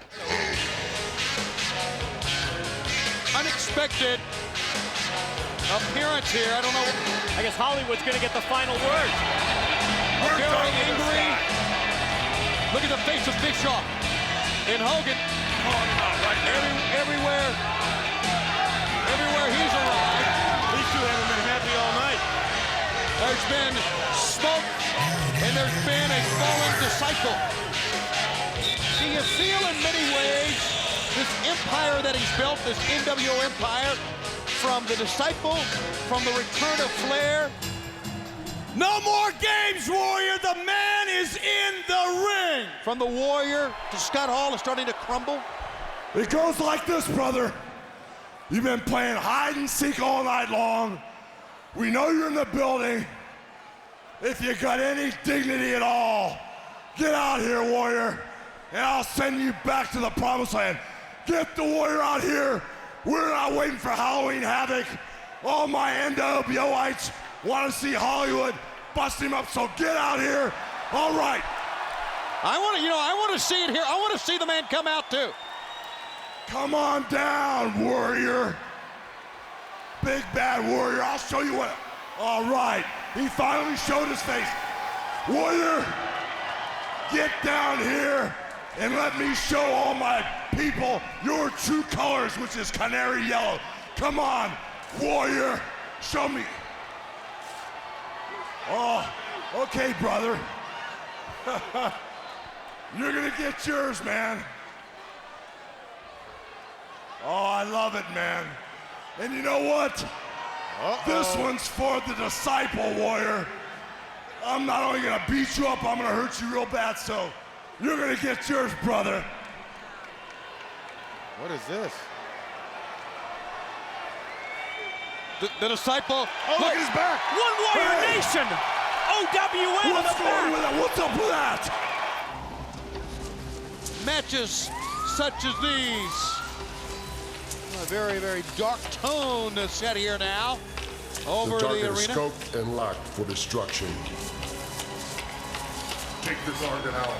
Unexpected appearance here. I don't know. I guess Hollywood's going to get the final word. Very angry. Look at the face of Bischoff. And Hogan. Everywhere he's arrived. These two haven't been happy all night. There's been smoke, and there's been a fallen disciple. Do you feel in many ways this empire that he's built, this NWO empire, from the Disciple, from the return of Flair. No more games, Warrior. The man is in the ring. From the Warrior to Scott Hall is starting to crumble. It goes like this, brother. You've been playing hide and seek all night long. We know you're in the building. If you got any dignity at all, get out here, Warrior, and I'll send you back to the promised land. Get the Warrior out here. We're not waiting for Halloween Havoc. All my NWOites want to see Hollywood bust him up, so get out here. All right. I want to see it here. I want to see the man come out too. Come on down, Warrior. Big bad Warrior. I'll show you what. All right. He finally showed his face. Warrior, get down here and let me show all my people your true colors, which is canary yellow. Come on, Warrior. Show me. Oh, okay, brother. You're gonna get yours, man. Oh, I love it, man. And you know what? This one's for the Disciple, Warrior. I'm not only gonna beat you up, I'm gonna hurt you real bad, so you're gonna get yours, brother. What is this? The Disciple. Oh, look at his back. One Warrior Hey. Nation. OWN What's on the going back. on with that? What's up with that? Matches such as these. A very, very dark tone set here now over The the target is arena. scoped and locked for destruction. Take the target out.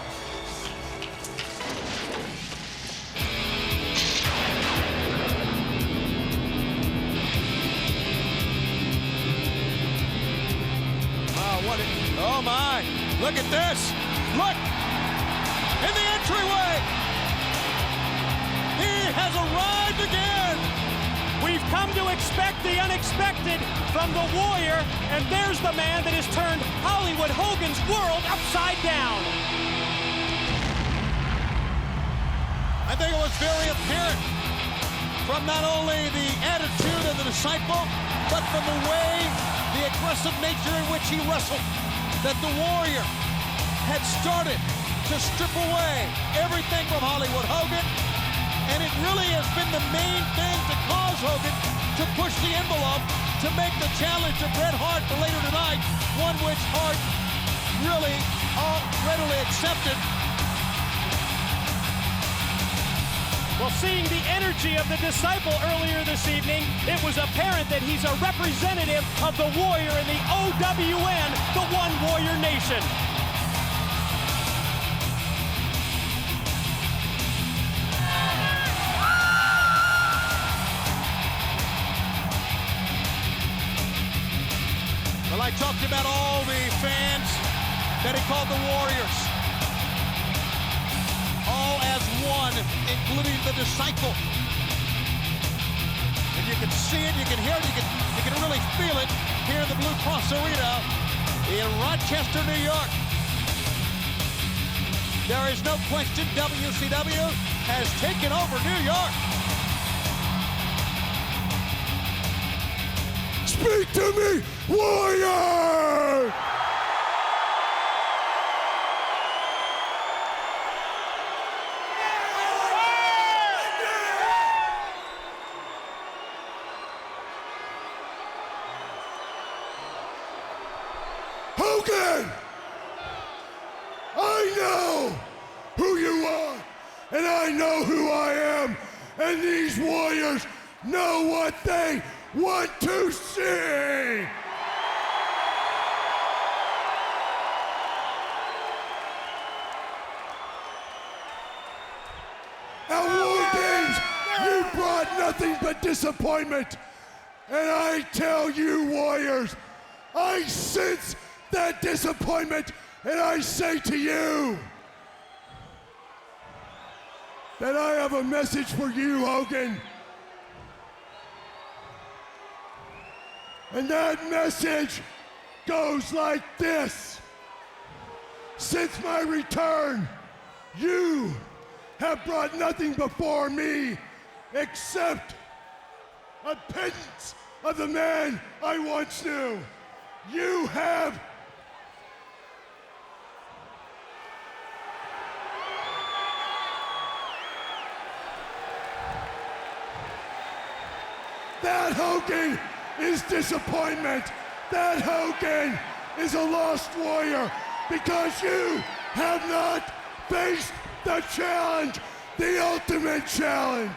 Oh my, look at this. Look, in the entryway. He has arrived again. We've come to expect the unexpected from the Warrior, and there's the man that has turned Hollywood Hogan's world upside down. I think it was very apparent from not only the attitude of the Disciple, but from the way, the aggressive nature in which he wrestled, that the Warrior had started to strip away everything from Hollywood Hogan, and it really has been the main thing to cause Hogan to push the envelope to make the challenge to Bret Hart for later tonight, one which Hart really readily accepted. Well, seeing the energy of the Disciple earlier this evening, it was apparent that he's a representative of the Warrior in the OWN, the One Warrior Nation. Well, I talked about all the fans that he called the Warriors. All as one, including the Disciple. And you can see it, you can hear it, you can really feel it here in the Blue Cross Arena in Rochester, New York. There is no question WCW has taken over New York. Speak to me, Warrior! Hogan! I know who you are, and I know who I am, and these Warriors know what they want to see! At War Games, you brought nothing but disappointment. And I tell you, Warriors, I sense that disappointment, and I say to you that I have a message for you, Hogan. And that message goes like this. Since my return, you have brought nothing before me except a pittance of the man I once knew. You have that Hogan is disappointment. That Hogan is a lost warrior because you have not faced the challenge, the ultimate challenge.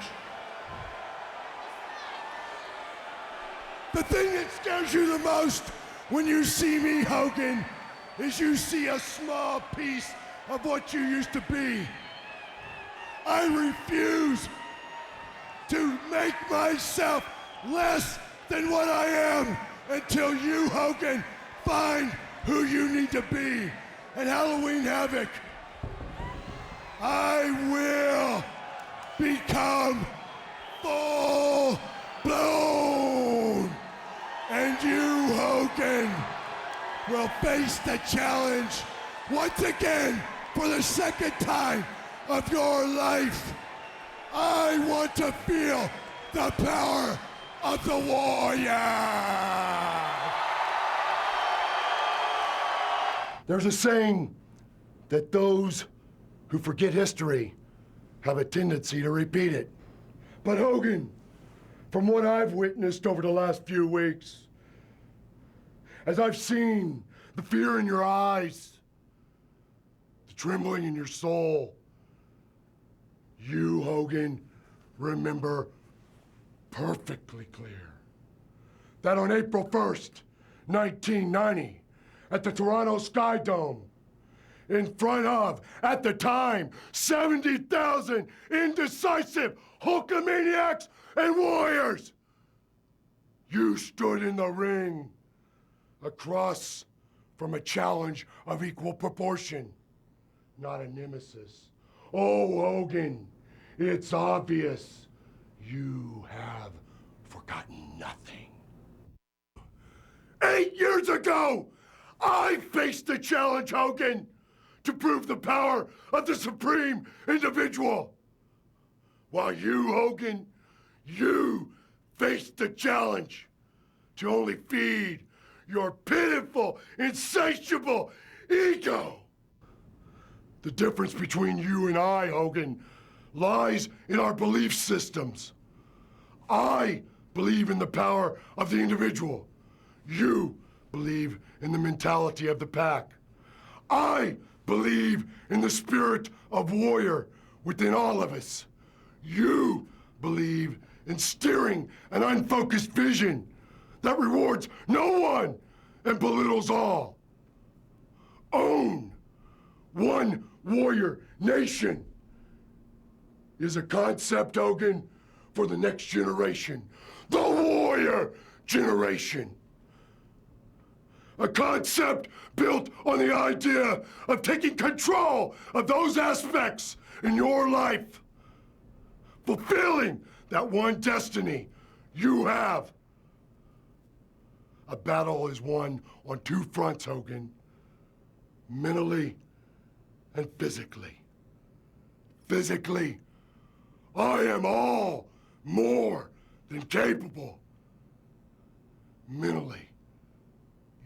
The thing that scares you the most when you see me, Hogan, is you see a small piece of what you used to be. I refuse to make myself less than what I am until you, Hogan, find who you need to be. At Halloween Havoc, I will become full blown. And you, Hogan, will face the challenge once again for the second time of your life. I want to feel the power of the warrior. There's a saying that those who forget history have a tendency to repeat it. But Hogan, from what I've witnessed over the last few weeks, as I've seen the fear in your eyes, the trembling in your soul, you, Hogan, remember perfectly clear that on April 1st, 1990, at the Toronto Sky Dome, in front of, at the time, 70,000 indecisive Hulkamaniacs and warriors, you stood in the ring across from a challenge of equal proportion, not a nemesis. Oh, Hogan, it's obvious you have forgotten nothing. 8 years ago, I faced the challenge, Hogan, to prove the power of the supreme individual. While you, Hogan, you faced the challenge to only feed your pitiful, insatiable ego. The difference between you and I, Hogan, lies in our belief systems. I believe in the power of the individual. You believe in the mentality of the pack. I believe in the spirit of warrior within all of us. You believe in steering an unfocused vision that rewards no one and belittles all. Own one warrior nation is a concept, Hogan, for the next generation. The warrior generation. A concept built on the idea of taking control of those aspects in your life. Fulfilling that one destiny you have. A battle is won on two fronts, Hogan. Mentally and physically. Physically, I am all more than capable. Mentally,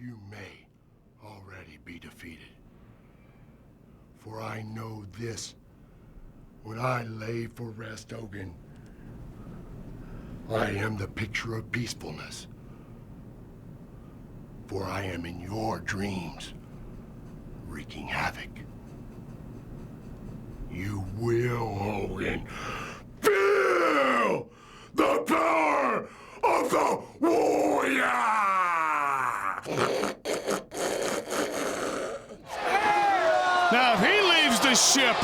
you may already be defeated. For I know this, when I lay for rest, Hogan, I am the picture of peacefulness. For I am in your dreams, wreaking havoc. You will, Hogan, feel the power of the warrior! Now, if he leaves the ship,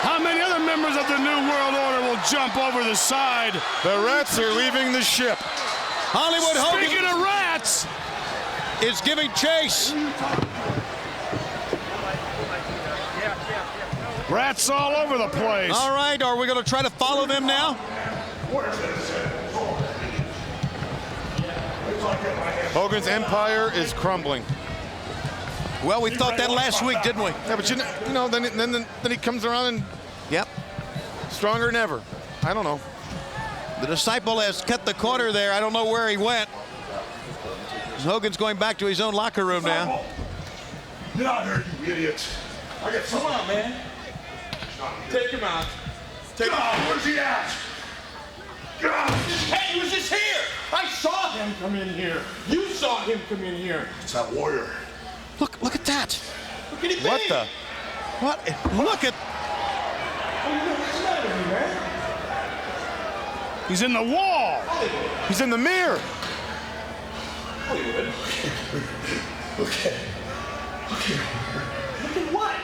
how many other members of the New World Order will jump over the side? The Rats are leaving the ship. Hollywood Hogan Speaking of rats, is giving chase. rats all over the place. All right, are we going to try to follow them now? Hogan's empire is crumbling. Well, we thought that last week, didn't we? Yeah, but you know then he comes around and Yep. Stronger than ever. I don't know. The Disciple has cut the corner there. I don't know where he went. Hogan's going back to his own locker room now. Get out here, you idiots. I got Come on, man. Take him out. Take him out. Where's he at? Get out. Hey, he was just here. I saw him come in here. You saw him come in here. It's that warrior. Look at that. Look at him. What the? What? Look at. What's the matter with you, man? He's in the wall. He's in the mirror. Hollywood. Okay. Look at what?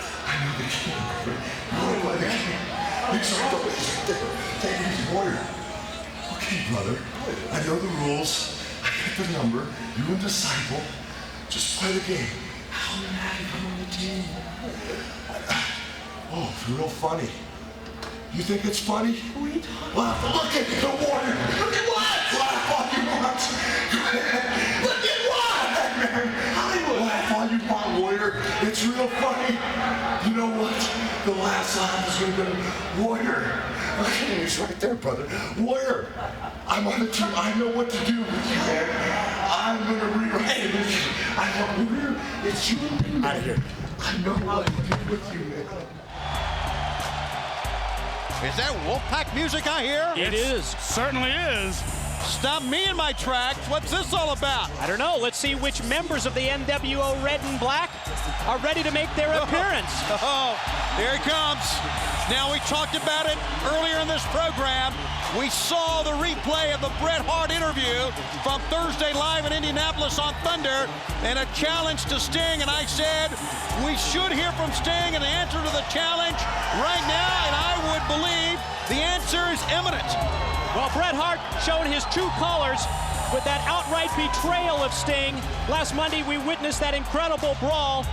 Take it easy, warrior. Okay, brother. I know the rules. I got the number. You and Disciple. Just play the game. How mad you come on the team? Oh, it's real funny. You think it's funny? Who are you talking about? Look at the warrior. Look at what? Laugh all you want. Look at what? Hollywood. Laugh all you want, warrior. It's real funny. You know what? The last laugh is going to be warrior. Okay, he's right there, brother. Warrior. I'm on the team. I know what to do with you, man. I'm going to rewrite it with you. I know, warrior. It's you and me. Out of here. I know what to do with you, man. Is that Wolfpack music I hear? It is. Certainly is. Stop me in my tracks. What's this all about? I don't know. Let's see which members of the NWO Red and Black are ready to make their appearance. Oh, here he comes. Now, we talked about it earlier in this program. We saw the replay of the Bret Hart interview from Thursday live in Indianapolis on Thunder and a challenge to Sting. And I said we should hear from Sting an answer to the challenge right now. And I would believe the answer is imminent. Well, Bret Hart showing his true colors with that outright betrayal of Sting. Last Monday, we witnessed that incredible brawl.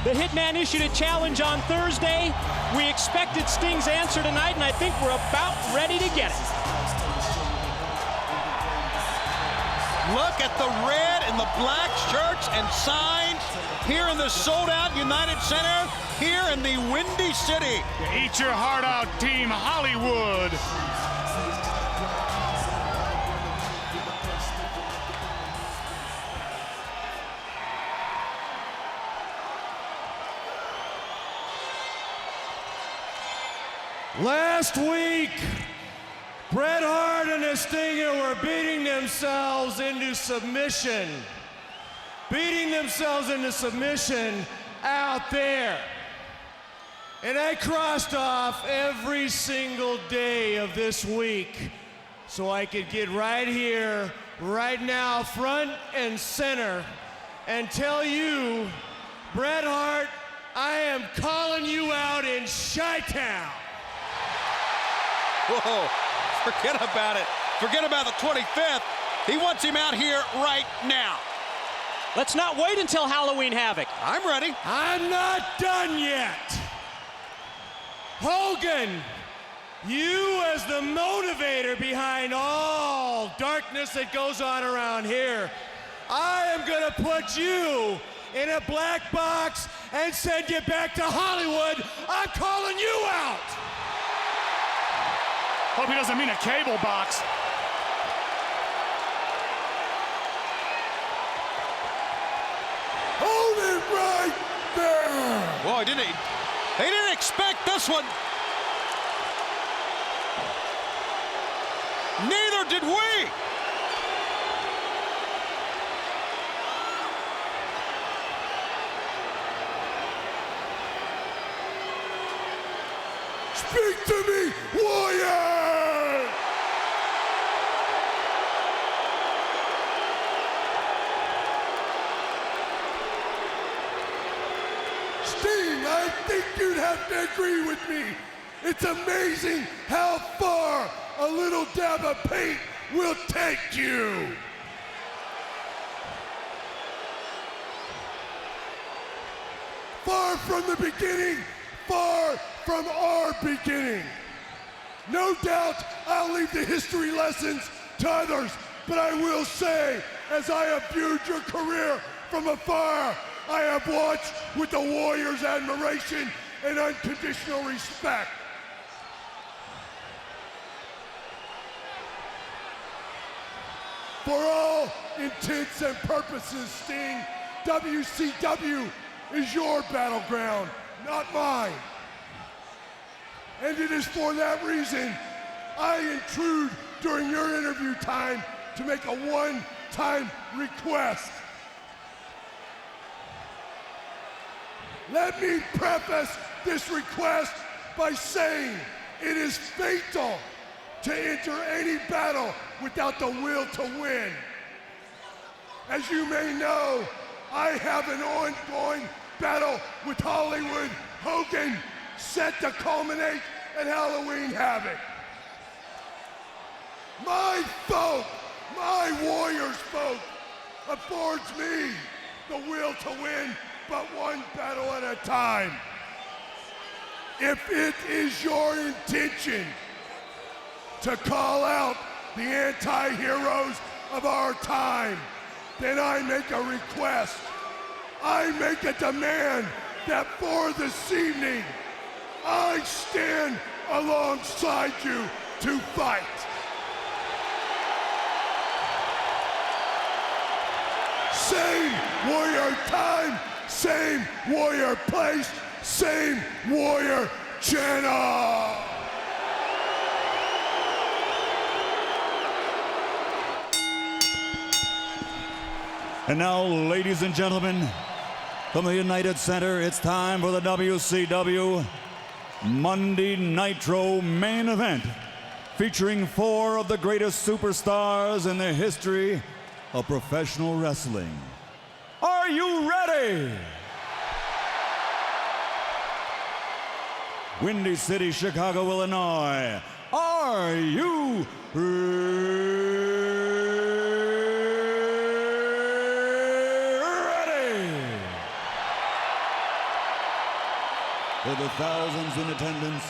The Hitman issued a challenge on Thursday. We expected Sting's answer tonight, and I think we're about ready to get it. Look at the red and the black shirts and signs here in the sold-out United Center, here in the Windy City. Eat your heart out, Team Hollywood. Last week, Bret Hart and the Stinger were beating themselves into submission. Beating themselves into submission out there. And I crossed off every single day of this week so I could get right here, right now, front and center, and tell you, Bret Hart, I am calling you out in Chi-Town. Whoa, forget about it. Forget about the 25th. He wants him out here right now. Let's not wait until Halloween Havoc. I'm ready. I'm not done yet. Hogan, you as the motivator behind all darkness that goes on around here, I am gonna put you in a black box and send you back to Hollywood. I'm calling you out. Hope he doesn't mean a cable box. Hold it right there! Boy, didn't he? They didn't expect this one. Neither did we. Speak to me, warrior! Sting, I think you'd have to agree with me. It's amazing how far a little dab of paint will take you. Far from the beginning, far from our beginning. No doubt I'll leave the history lessons to others, but I will say, as I have viewed your career from afar, I have watched with the Warrior's admiration and unconditional respect. For all intents and purposes, Sting, WCW is your battleground, not mine. And it is for that reason I intrude during your interview time to make a one-time request. Let me preface this request by saying it is fatal to enter any battle without the will to win. As you may know, I have an ongoing battle with Hollywood Hogan set to culminate at Halloween Havoc. My folk, my Warriors folk, affords me the will to win but one battle at a time. If it is your intention to call out the anti-heroes of our time, then I make a request. I make a demand that for this evening, I stand alongside you to fight. Same Warrior time, same Warrior place, same Warrior channel. And now, ladies and gentlemen, from the United Center, it's time for the WCW Monday Nitro main event, featuring 4 of the greatest superstars in the history of professional wrestling. Are you ready? Windy City, Chicago, Illinois. Are you for the thousands in attendance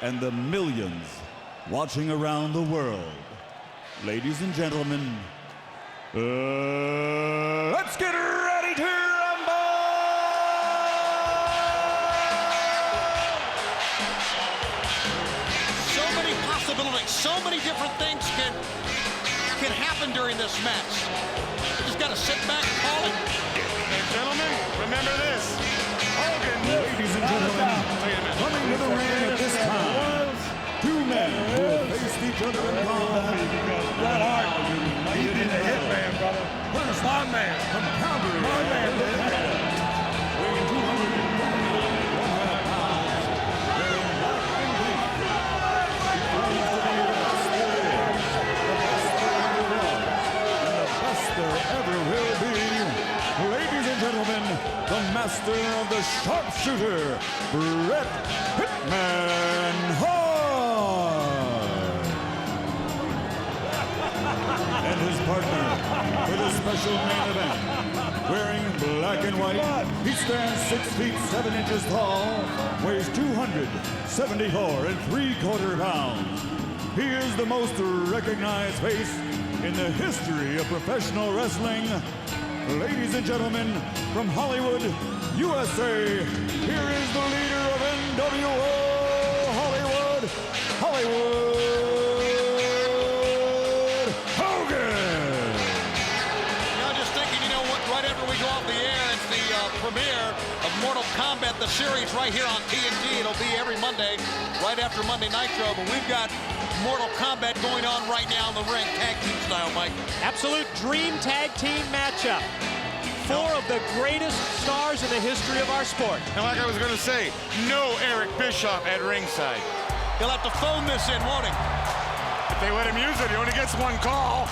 and the millions watching around the world, ladies and gentlemen, let's get ready to rumble! So many possibilities, so many different things can happen during this match. You just got to sit back and call it. And gentlemen, remember this. Hogan. Ladies and gentlemen, coming to the ring at this time, 2 men who have faced each other in combat. Bret Hart, he did a hitman, brother. Where's my man? From Calgary, My man did. weighing 201 pounds, wearing black and green. He claims to be the best there is, the best there ever was, and the best there ever will be. Ladies and gentlemen, the master of the sharpshooter, Bret Hitman Hart. And his partner for the special main event, wearing black and white, he stands 6 feet 7 inches tall, weighs 274 3/4 pounds. He is the most recognized face in the history of professional wrestling. Ladies and gentlemen, from Hollywood, USA, here is the leader of NWO Hollywood, Hollywood Hogan! Now just thinking, you know what, right after we go off the air, it's the premiere of Mortal Kombat, the series right here on TNT. It'll be every Monday, right after Monday Nitro, but we've got Mortal Kombat going on right now in the ring, tag team style, Mike. Absolute dream tag team matchup. 4 of the greatest stars in the history of our sport. And like I was going to say, no Eric Bischoff at ringside. He'll have to phone this in, won't he? If they let him use it, he only gets 1 call.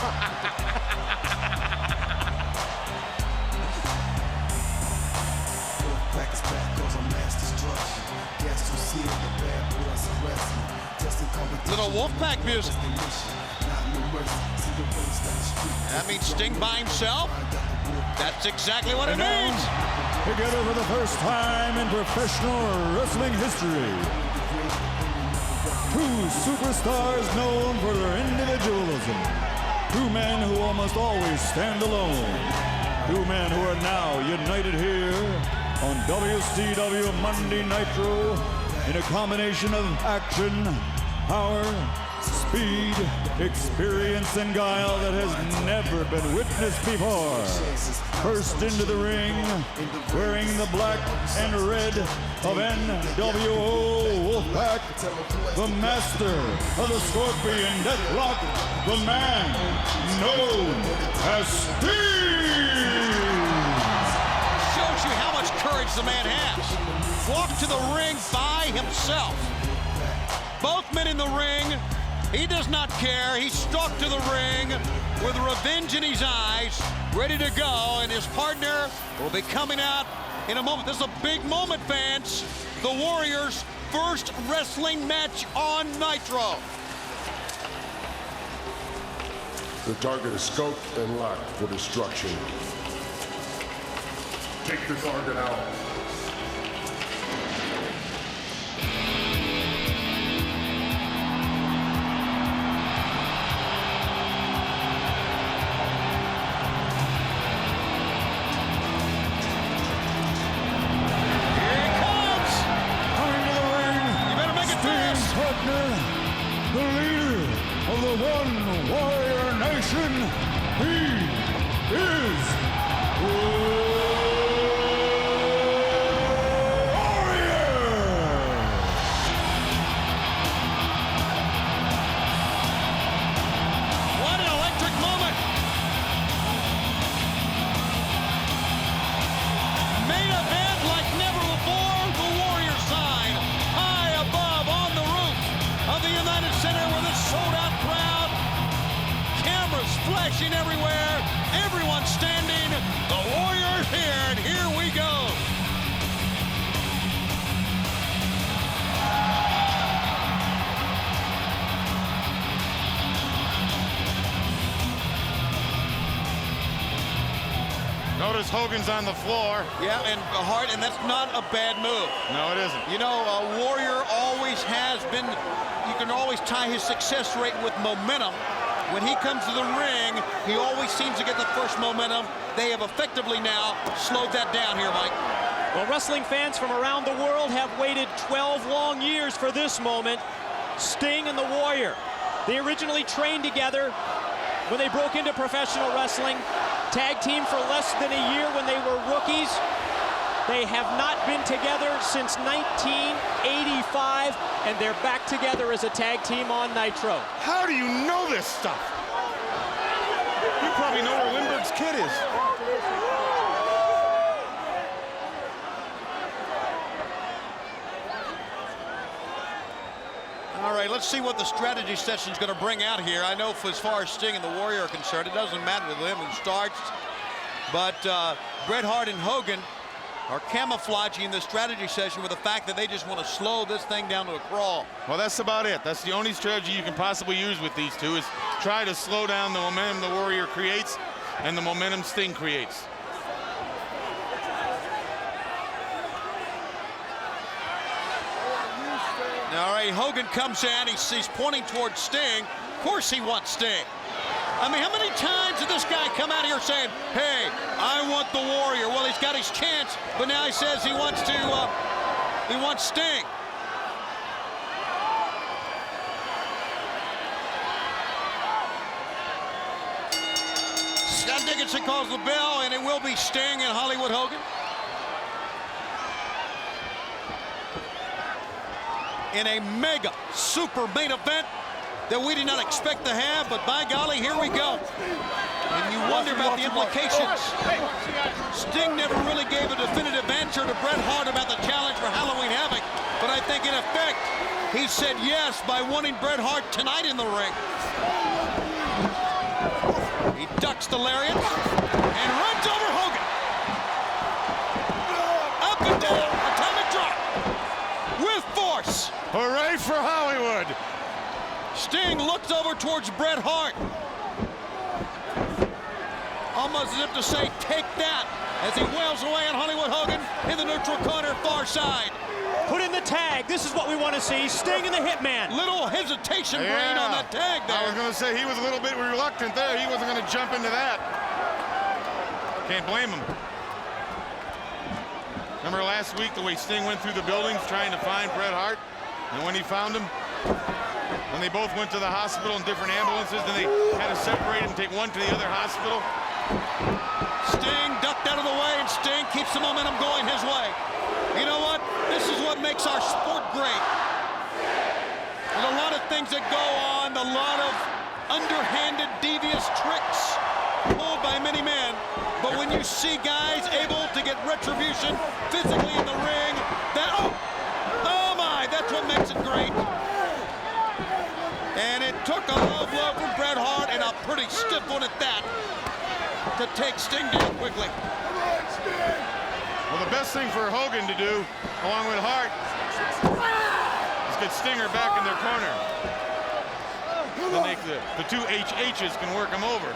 Little Wolfpack music. That means Sting by himself. That's exactly what it means. Together for the first time in professional wrestling history, 2 superstars known for their individualism. 2 men who almost always stand alone. 2 men who are now united here on WCW Monday Nitro in a combination of action, power, Speed, experience, and guile that has never been witnessed before. First into the ring, wearing the black and red of NWO Wolfpack, the master of the Scorpion Deathlock, the man known as Sting! Shows you how much courage the man has. Walked to the ring by himself. Both men in the ring. He does not care. He stalked to the ring with revenge in his eyes, ready to go, and his partner will be coming out in a moment. This is a big moment, fans. The Warriors' first wrestling match on Nitro. The target is scoped and locked for destruction. Take the target out. The leader of the One Warrior Nation, he is Warrior! What an electric moment! Main event like never before. The Warrior sign high above on the roof of the United Center with a sold-out crowd. Cameras flashing everywhere. Everyone standing. The Warrior's here, and here we go. Notice Hogan's on the floor. Yeah, and Hart, and that's not a bad move. No, it isn't. You know, a Warrior always has been, you can always tie his success rate with momentum. When he comes to the ring, he always seems to get the first momentum. They have effectively now slowed that down here, Mike. Well, wrestling fans from around the world have waited 12 long years for this moment. Sting and the Warrior. They originally trained together when they broke into professional wrestling. Tag team for less than a year when they were rookies. They have not been together since 1985, and they're back together as a tag team on Nitro. How do you know this stuff? You probably know where Lindbergh's kid is. All right, let's see what the strategy session's going to bring out here. I know as far as Sting and the Warrior are concerned, it doesn't matter with them who starts. But Bret Hart and Hogan are camouflaging the strategy session with the fact that they just want to slow this thing down to a crawl. Well, that's about it. That's the only strategy you can possibly use with these two, is try to slow down the momentum the Warrior creates and the momentum Sting creates. All right, Hogan comes in. He's pointing towards Sting. Of course he wants Sting. I mean, how many times did this guy come out here saying, hey, I want the Warrior? Well, he's got his chance, but now he says he wants Sting. Scott Dickinson calls the bell, and it will be Sting and Hollywood Hogan. In a mega super main event that we did not expect to have, but by golly, here we go. And you wonder about the implications. Sting never really gave a definitive answer to Bret Hart about the challenge for Halloween Havoc, but I think in effect, he said yes by wanting Bret Hart tonight in the ring. He ducks the lariat and runs over Hogan. Up and down, atomic drop with force. Hooray for Hollywood! Sting looks over towards Bret Hart. Almost as if to say, take that, as he wails away on Hollywood Hogan in the neutral corner, far side. Put in the tag. This is what we want to see. Sting and the Hitman. Little hesitation brain on that tag there. I was going to say he was a little bit reluctant there. He wasn't going to jump into that. Can't blame him. Remember last week the way Sting went through the buildings trying to find Bret Hart? And when he found him, when they both went to the hospital in different ambulances, then they had to separate and take one to the other hospital. Sting ducked out of the way, and Sting keeps the momentum going his way. You know what? This is what makes our sport great. There's a lot of things that go on, a lot of underhanded, devious tricks pulled by many men. But when you see guys able to get retribution physically in the ring, oh my, that's what makes it great. And it took a low blow from Bret Hart, and a pretty stiff one at that, to take Sting down quickly. Well, the best thing for Hogan to do, along with Hart, is get Stinger back in their corner. Then the two HHs can work him over.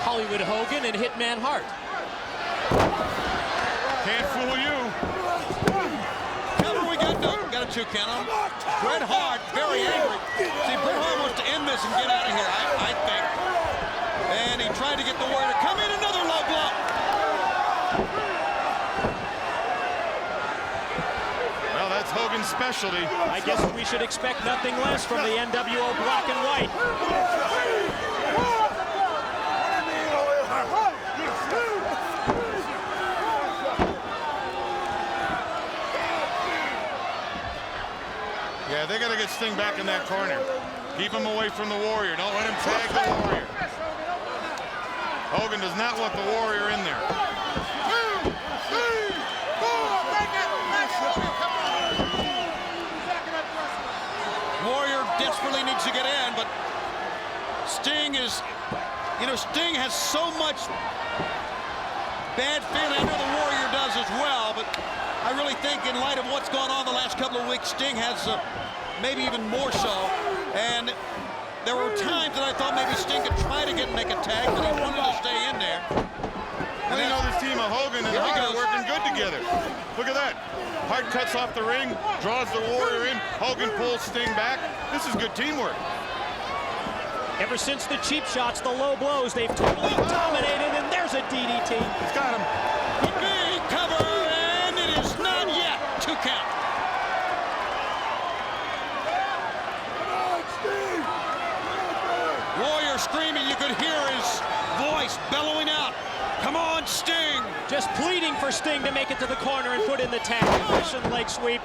Hollywood Hogan and Hitman Hart. Can't fool you. Cover, we got a 2 count on. Bret Hart, very angry. See, Bret Hart wants to end this and get out of here, I think. And he tried to get the Warrior to come in, another low blow. Well, that's Hogan's specialty. I guess we should expect nothing less from the NWO Black and White. Yeah, they got to get Sting back in that corner. Keep him away from the Warrior. Don't let him tag the Warrior. Hogan does not want the Warrior in there. Warrior desperately needs to get in, but Sting is, Sting has so much bad feeling. I know the Warrior does as well, but I really think in light of what's gone on the last couple of weeks, Sting has maybe even more so. And there were times that I thought maybe Sting could try to make a tag, but he wanted to stay in there. And you know this team of Hogan and Hart are working good together. Look at that. Hart cuts off the ring, draws the Warrior in. Hogan pulls Sting back. This is good teamwork. Ever since the cheap shots, the low blows, they've totally dominated, and there's a DDT. He's got him. Big cover, and it is not yet 2 count. Warrior screaming, you could hear his voice bellowing out. Come on, Sting. Just pleading for Sting to make it to the corner and put in the tag. Russian leg sweep.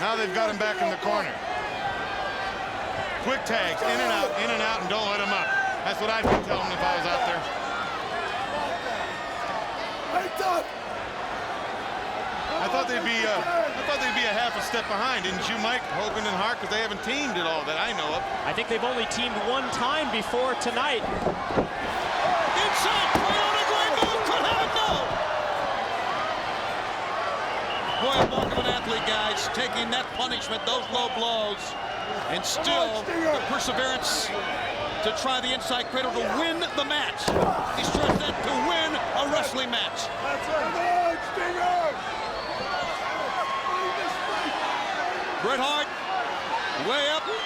Now they've got him back in the corner. Quick tags, in and out, and don't let him up. That's what I'd be telling him if I was out there. I thought they'd be a half a step behind, didn't you, Mike? Hogan and Hart, because they haven't teamed at all that I know of. I think they've only teamed one time before tonight. Inside, play on a great move, could have it, no! Boy, a mark of an athlete, guys, taking that punishment, those low blows, and still the perseverance to try the inside cradle to win the match. He stressed that to win a wrestling match. Bret Hart, way up, and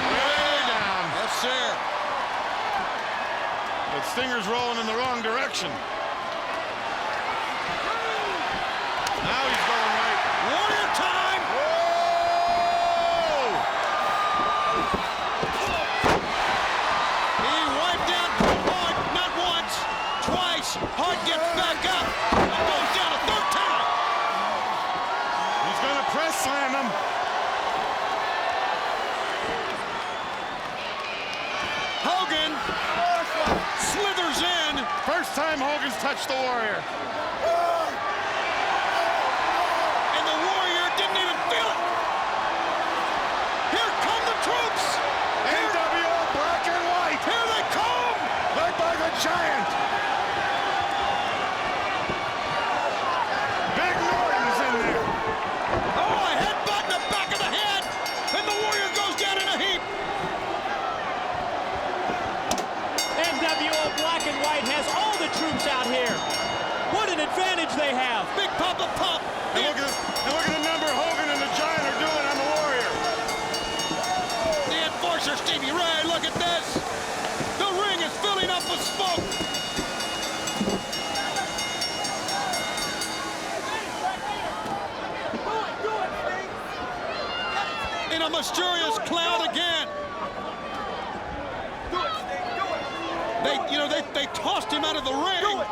way down. Yes, sir. But Stinger's rolling in the wrong direction. Now he's going right. Warrior time! Whoa! He wiped out Hart, not once, twice. Hart gets back up and goes down a 3rd time. He's going to press slam him. Hogan slithers in. First time Hogan's touched the Warrior. And the Warrior didn't even feel it. Here come the troops. NWO Black and White. Here they come. Led by the Giant. Big Norton's in there. Oh, a headbutt in the back of the head. And the Warrior goes down in a heap. NWO Black and White has all the troops out here. What an advantage they a mysterious cloud again. They tossed him out of the ring.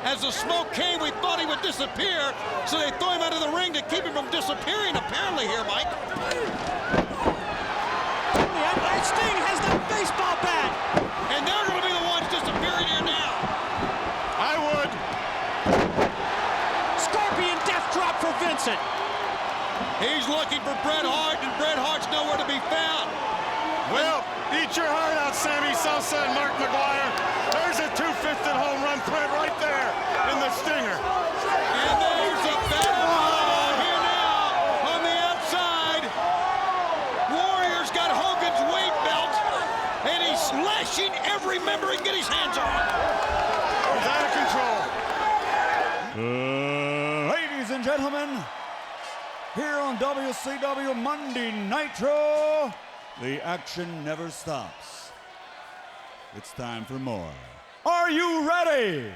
As the smoke came, we thought he would disappear, so they threw him out of the ring to keep him from disappearing, apparently here, Mike. Sting has the baseball bat. And they're going to be the ones disappearing here now. I would. Scorpion death drop for Vincent. He's looking for Bret Hart, and Bret Hart's nowhere to be found. Well, eat your heart out, Sammy Sosa and Mark McGuire. There's a 250 home run threat right there in the Stinger. And there's a battle here now on the outside. Warrior's got Hogan's weight belt, and he's slashing every member he can get his hands on. He's out of control. Ladies and gentlemen, here on WCW Monday Nitro, the action never stops. It's time for more. Are you ready?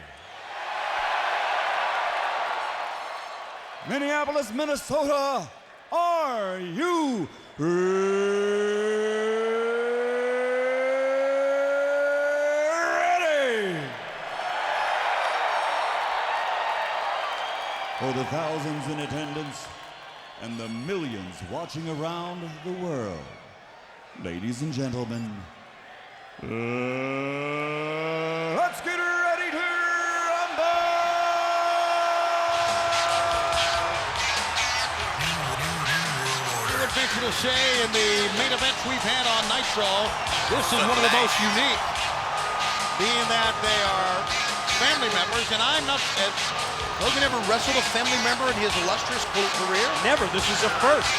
Minneapolis, Minnesota, are you ready? For the thousands in attendance and the millions watching around the world, ladies and gentlemen, let's get ready to rumble! I would venture to say in the main events we've had on Nitro, this is one of the most unique, being that they are family members, and I'm not... Hogan ever wrestled a family member in his illustrious career? Never. This is a first.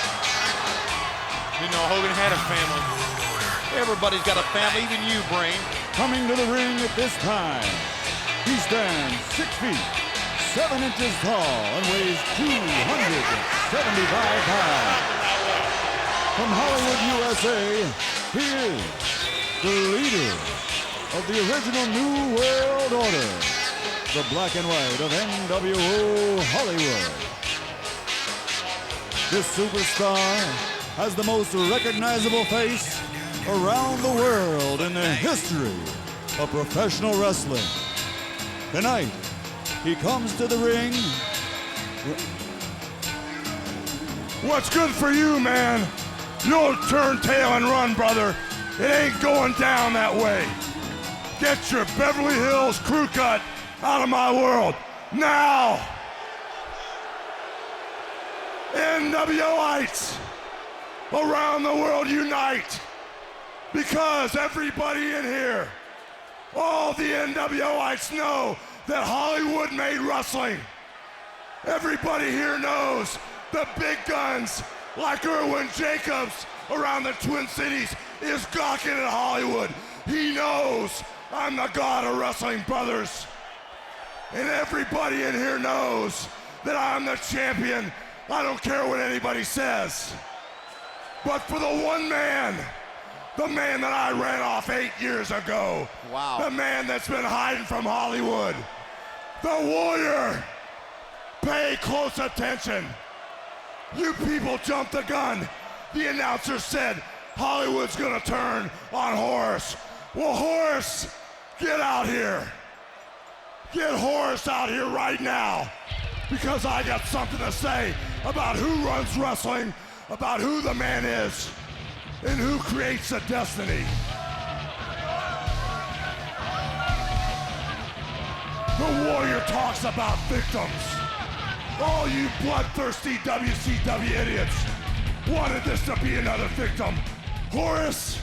You know, Hogan had a family. Everybody's got a family, even you, Brain. Coming to the ring at this time, he stands 6 feet, 7 inches tall and weighs 275 pounds. From Hollywood, USA, he is the leader of the original New World Order, the black and white of NWO Hollywood. This superstar has the most recognizable face around the world in the history of professional wrestling. Tonight, he comes to the ring. What's good for you, man? You'll turn tail and run, brother. It ain't going down that way. Get your Beverly Hills crew cut out of my world, now! NWOites around the world unite! Because everybody in here, all the NWOites know that Hollywood made wrestling. Everybody here knows the big guns like Irwin Jacobs around the Twin Cities is gawking at Hollywood. He knows I'm the god of wrestling, brothers. And everybody in here knows that I'm the champion. I don't care what anybody says. But for the one man, the man that I ran off 8 years ago. Wow. The man that's been hiding from Hollywood. The Warrior. Pay close attention. You people jumped the gun. The announcer said Hollywood's gonna turn on Horace. Well, Horace, get out here. Get Horace out here right now. Because I got something to say about who runs wrestling, about who the man is, and who creates the destiny. The Warrior talks about victims. All you bloodthirsty WCW idiots wanted this to be another victim. Horace,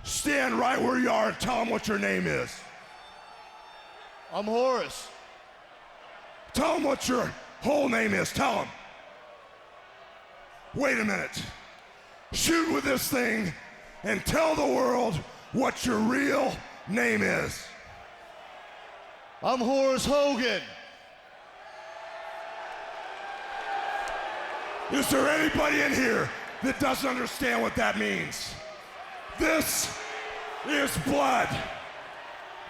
stand right where you are and tell him what your name is. I'm Horace. Tell him what your whole name is. Tell him. Wait a minute. Shoot with this thing and tell the world what your real name is. I'm Horace Hogan. Is there anybody in here that doesn't understand what that means? This is blood.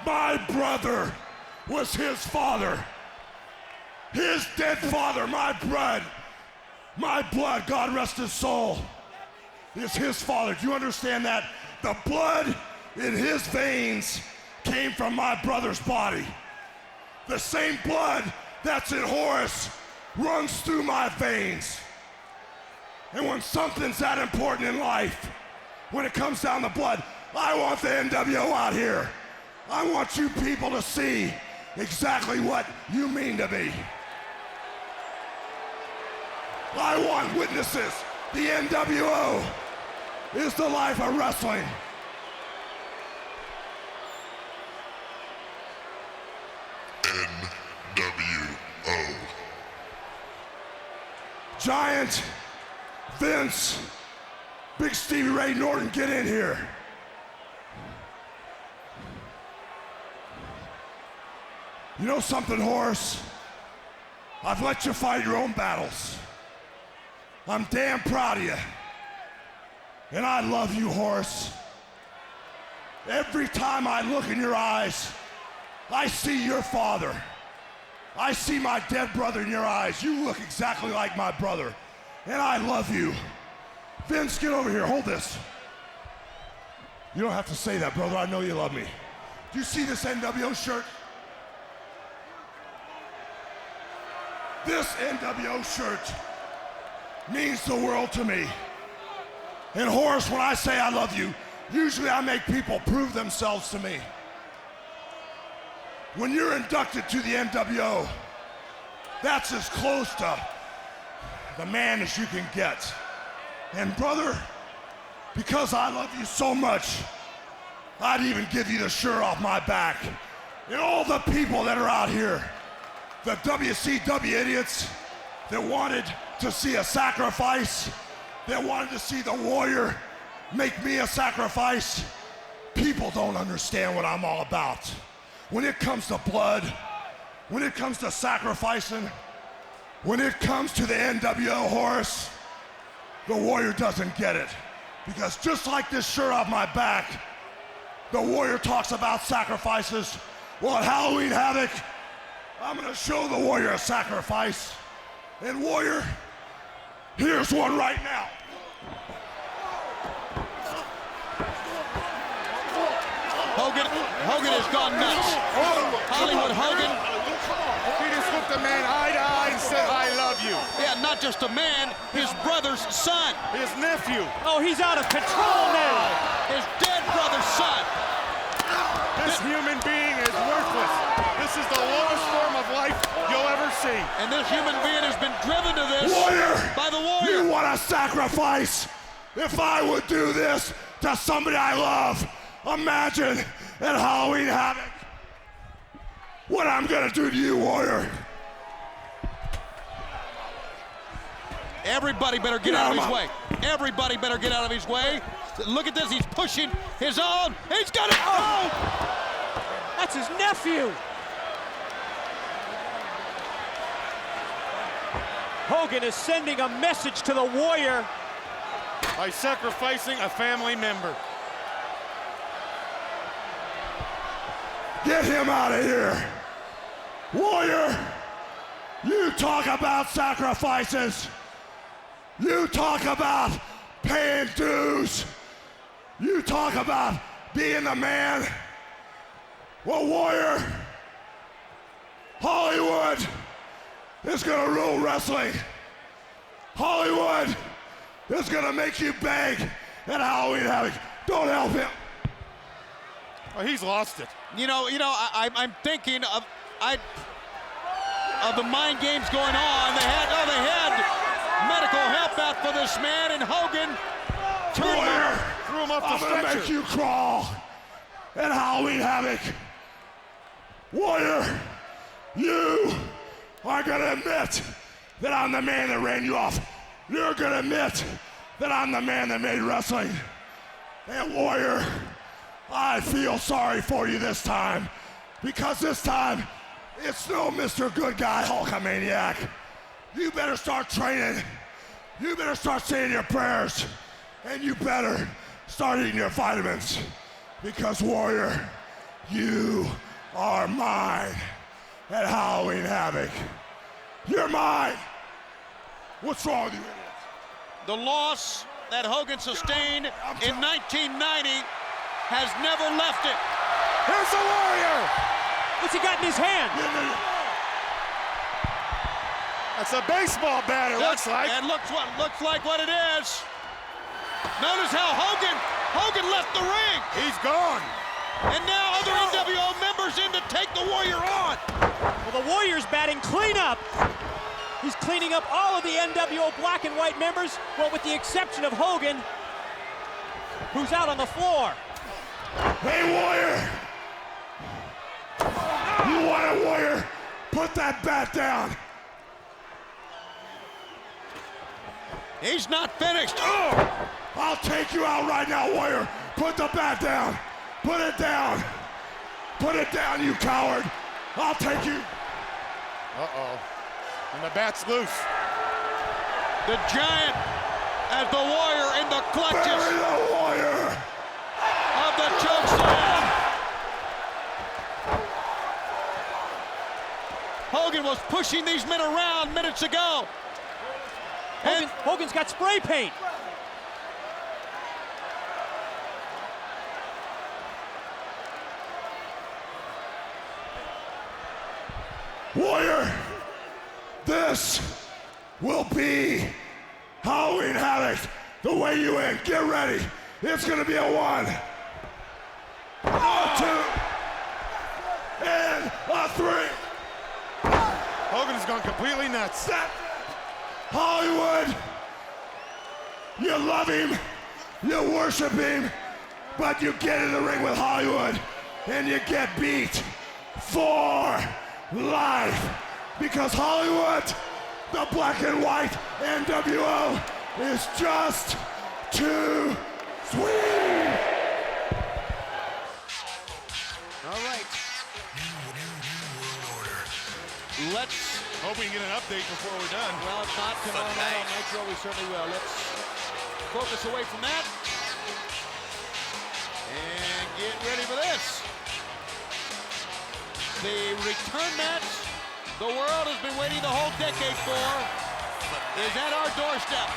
My brother was his father. His dead father, my blood, God rest his soul. is his father. Do you understand that? The blood in his veins came from my brother's body. The same blood that's in Horace runs through my veins. And when something's that important in life, when it comes down to blood, I want the NWO out here. I want you people to see exactly what you mean to me. I want witnesses. The NWO is the life of wrestling. NWO. Giant, Vince, Big Stevie Ray Norton, get in here. You know something, Horace? I've let you fight your own battles. I'm damn proud of you. And I love you, Horace. Every time I look in your eyes, I see your father. I see my dead brother in your eyes. You look exactly like my brother. And I love you. Vince, get over here. Hold this. You don't have to say that, brother. I know you love me. Do you see this NWO shirt? This NWO shirt means the world to me. And Horace, when I say I love you, usually I make people prove themselves to me. When you're inducted to the NWO, that's as close to the man as you can get. And brother, because I love you so much, I'd even give you the shirt off my back. And all the people that are out here, the WCW idiots that wanted to see a sacrifice, that wanted to see the Warrior make me a sacrifice, people don't understand what I'm all about. When it comes to blood, when it comes to sacrificing, when it comes to the NWO, Horace, the Warrior doesn't get it. Because just like this shirt off my back, the Warrior talks about sacrifices. Well, at Halloween Havoc, I'm gonna show the Warrior a sacrifice. And Warrior, here's one right now. Hogan has gone nuts. Hollywood Hogan. He just looked a man eye to eye and said, I love you. Yeah, not just a man, his brother's son. His nephew. Oh, he's out of control now. His dead brother's son. This human being is worthless. This is the lowest form of life you'll ever see. And this human being has been driven to this Warrior, by the Warrior. You want a sacrifice? If I would do this to somebody I love, imagine at Halloween Havoc what I'm gonna do to you, Warrior. Everybody better get out of his way. Everybody better get out of his way. Look at this, he's pushing his own. He's got it. Oh! That's his nephew. Hogan is sending a message to the Warrior by sacrificing a family member. Get him out of here. Warrior, you talk about sacrifices. You talk about paying dues. You talk about being the man. Well, Warrior, Hollywood is gonna rule wrestling. Hollywood is gonna make you beg at Halloween Havoc. Don't help him. Oh, he's lost it. I'm thinking of the mind games going on. They had medical help out for this man, and Hogan threw him off the I'm stretcher. gonna make you crawl at Halloween Havoc. Warrior, you are gonna admit that I'm the man that ran you off. You're gonna admit that I'm the man that made wrestling. And Warrior, I feel sorry for you this time, because this time it's no Mr. Good Guy Hulkamaniac. You better start training. You better start saying your prayers. And you better start eating your vitamins. Because, Warrior, you are mine at Halloween Havoc. You're mine. What's wrong with you idiots? the loss that Hogan sustained in 1990 has never left it. Here's the Warrior. What's he got in his hand? That's a baseball bat, it looks like. It looks like what it is. Notice how Hogan left the ring. He's gone. And now other NWO members in to take the Warrior on. Well, the Warrior's batting cleanup. He's cleaning up all of the NWO black and white members, well, with the exception of Hogan, who's out on the floor. Hey, Warrior! You want it, Warrior? Put that bat down. He's not finished. Oh! I'll take you out right now, Warrior. Put the bat down. Put it down. Put it down, you coward. I'll take you. Uh-oh. And the bat's loose. The Giant as the Warrior in the clutches Bury the Warrior. of the choke slam. Hogan was pushing these men around minutes ago. And Hogan's got spray paint. Warrior, this will be Halloween Havoc the way you end. Get ready. It's going to be a 1, a 2, and a 3. Hogan has gone completely nuts. Hollywood, you love him, you worship him, but you get in the ring with Hollywood and you get beat for life because Hollywood, the black and white NWO, is just too sweet. all right. Let's Hope we can get an update before we're done. Well, if not tomorrow night on Nitro, we certainly will. Let's focus away from that and get ready for this. The return match the world has been waiting the whole decade for is at our doorstep.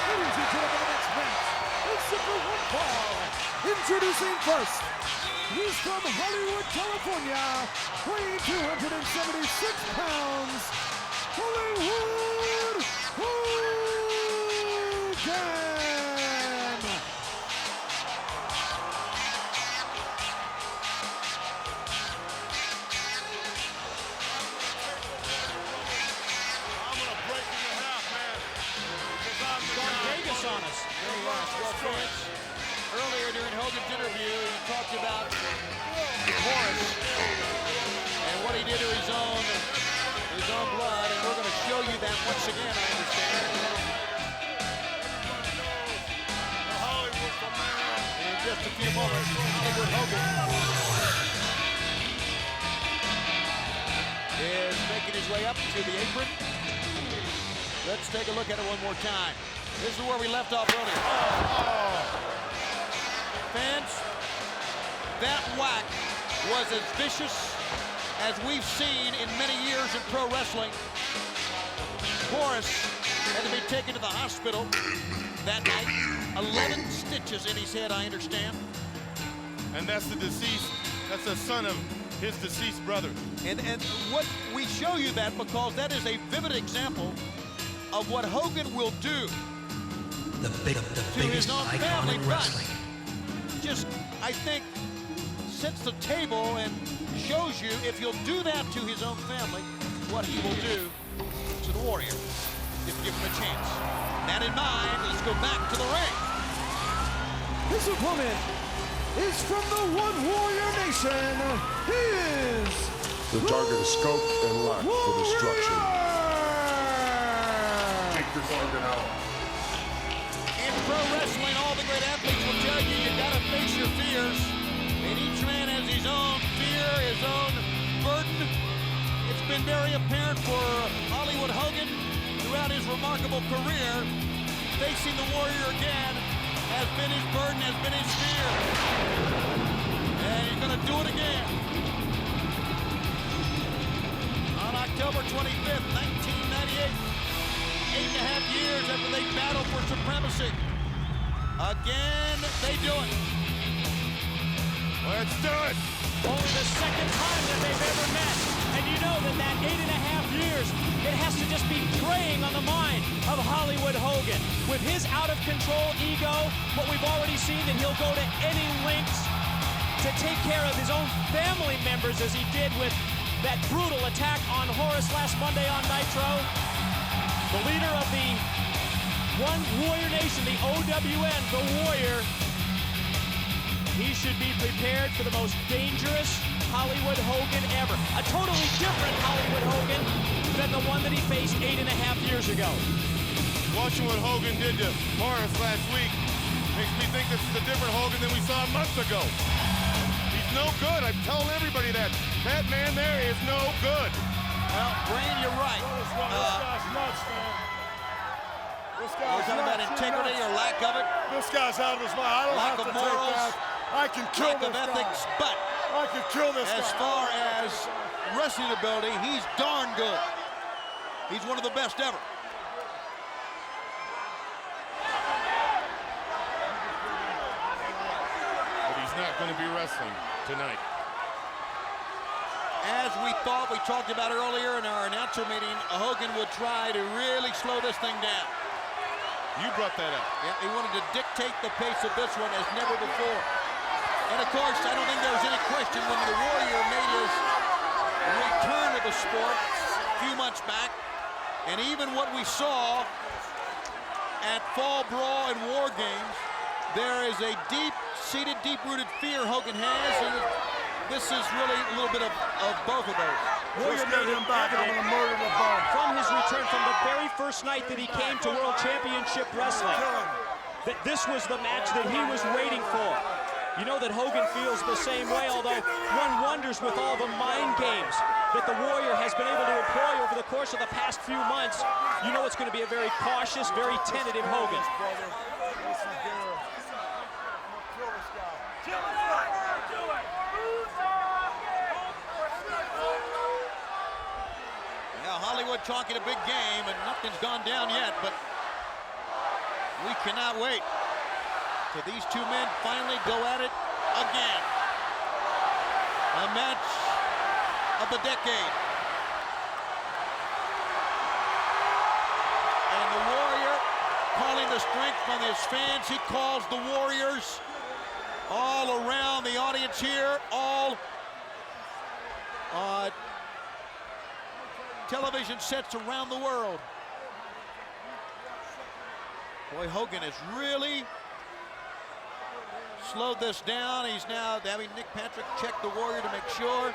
Ladies and gentlemen, the next match is simply one fall. Introducing first, he's from Hollywood, California, weighing 276 pounds, Hollywood Hogan. I'm gonna break you in half, man. Because I'm the Don guy. Vegas on us. Well, Vince, earlier during Hogan's interview, he talked about Horace and what he did to his own blood, and we're going to show you that once again, I understand. Hollywood, the man. In just a few moments, Hollywood Hogan is making his way up to the apron. Let's take a look at it one more time. This is where we left off earlier. Fans, that whack was as vicious as we've seen in many years in pro wrestling. Horace had to be taken to the hospital that night. 11 stitches in his head, I understand. And that's the deceased, that's the son of his deceased brother. And what we show you that because that is a vivid example of what Hogan will do The to his biggest own icon family, in but wrestling. just, I think, sets the table and shows you, if he'll do that to his own family, what he will do to the Warrior, if given a chance. That in mind, let's go back to the ring. His opponent is from the One Warrior Nation. He is The target is scoped and locked for destruction. Take this organ out. In pro wrestling, all the great athletes will tell you gotta face your fears. And each man has his own fear, his own burden. It's been very apparent for Hollywood Hogan throughout his remarkable career. Facing the Warrior again has been his burden, has been his fear. And he's gonna do it again. October 25th, 1998. 8.5 years after they battled for supremacy. Again, they do it. Let's do it. Only the second time that they've ever met. And you know that 8.5 years, it has to just be preying on the mind of Hollywood Hogan. With his out-of-control ego, what we've already seen, that he'll go to any lengths to take care of his own family members, as he did with that brutal attack on Horace last Monday on Nitro. The leader of the One Warrior Nation, the OWN, the Warrior, he should be prepared for the most dangerous Hollywood Hogan ever. A totally different Hollywood Hogan than the one that he faced 8.5 years ago. Watching what Hogan did to Horace last week makes me think this is a different Hogan than we saw months ago. He's no good. I'm telling everybody that. That man there is no good. Well, Brain, you're right. This guy's nuts, man. This We're guy's talking about nuts. integrity or lack of it, This guy's out of his mind. I don't lack have of to morals, take that. I can kill lack of this ethics, guy. but I can kill this as guy. far as wrestling ability, he's darn good. He's one of the best ever. But he's not going to be wrestling tonight. As we thought, we talked about earlier in our announcer meeting, Hogan would try to really slow this thing down. You brought that up. Yeah, he wanted to dictate the pace of this one as never before. And of course, I don't think there was any question when the Warrior made his return to the sport a few months back, and even what we saw at Fall Brawl and War Games, there is a deep-seated, deep-rooted fear Hogan has, and this is really a little bit of both of those. Just get him back. I'm going to murder the bum. From his return, from the very first night that he came to World Championship Wrestling, that this was the match that he was waiting for. You know that Hogan feels the same way, although one wonders with all the mind games that the Warrior has been able to employ over the course of the past few months. You know it's going to be a very cautious, very tentative Hogan. Yeah, Hollywood talking a big game, and nothing's gone down yet, but we cannot wait till these two men finally go at it again. A match of the decade. And the Warrior calling the strength from his fans. He calls the Warriors all around the audience here, all television sets around the world. Boy, Hogan has really slowed this down. He's now having Nick Patrick check the Warrior to make sure.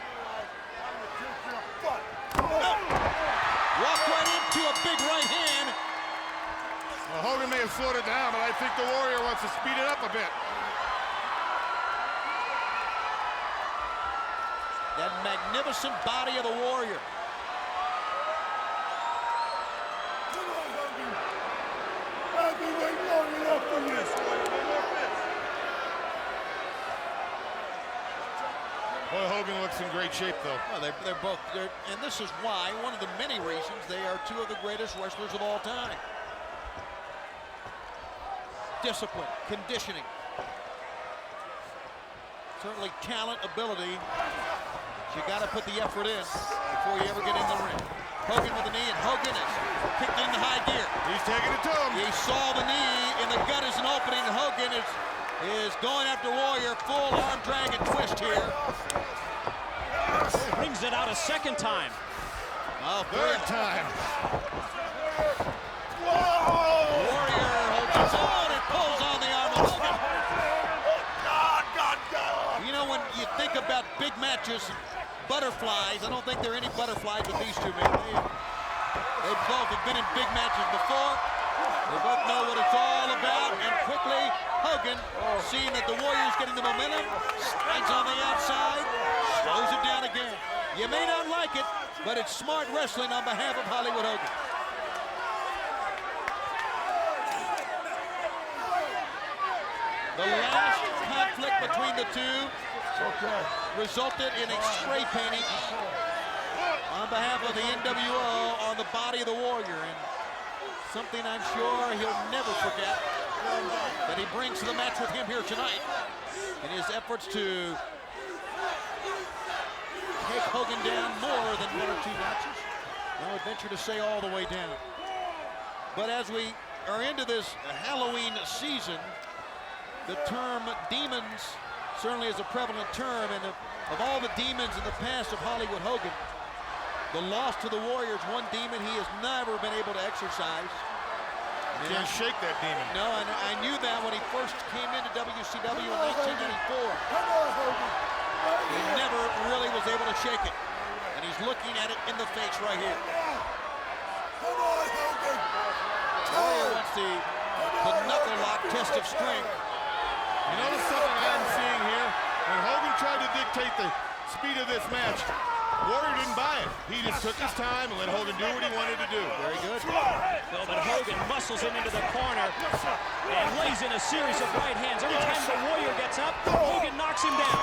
Walk right into a big right hand. Well, Hogan may have slowed it down, but I think the Warrior wants to speed it up a bit. That magnificent body of the Warrior. I've been waiting long enough for this. Boy, Hogan looks in great shape, though. Well, they're both, and this is why, one of the many reasons, they are two of the greatest wrestlers of all time. Discipline, conditioning, certainly talent, ability. But you got to put the effort in before you ever get in the ring. Hogan with the knee, and Hogan is kicked into high gear. He's taking it to him. He saw the knee, and the gut is an opening. Hogan is going after Warrior. Full arm drag and twist here. Brings it out a second time. Oh, Third time. Warrior holds his own and pulls on the arm of Hogan. You know, when you think about big matches, butterflies, I don't think there are any butterflies with these two men. They both have been in big matches before. They both know what it's all about. And quickly, Hogan, seeing that the Warrior's getting the momentum, slides on the outside, slows it down again. You may not like it, but it's smart wrestling on behalf of Hollywood Hogan. The last conflict between the two resulted in a spray painting on behalf of the NWO on the body of the Warrior, and something I'm sure he'll never forget that he brings to the match with him here tonight in his efforts to take Hogan down more than 1 or 2 notches. I would venture to say all the way down. But as we are into this Halloween season, the term demons certainly is a prevalent term, and of all the demons in the past of Hollywood Hogan, the loss to the Warriors, one demon he has never been able to exercise. Can't shake that demon. No, and I knew that when he first came into WCW in 1994. He never really was able to shake it. And he's looking at it in the face right here. Warrior wants the knuckle lock test of strength. You notice something I'm seeing here? When Hogan tried to dictate the speed of this match, Warrior didn't buy it. He just took his time and let Hogan do what he wanted to do. Very good. Well, but Hogan muscles him into the corner and lays in a series of right hands. Every time the Warrior gets up, Hogan knocks him down.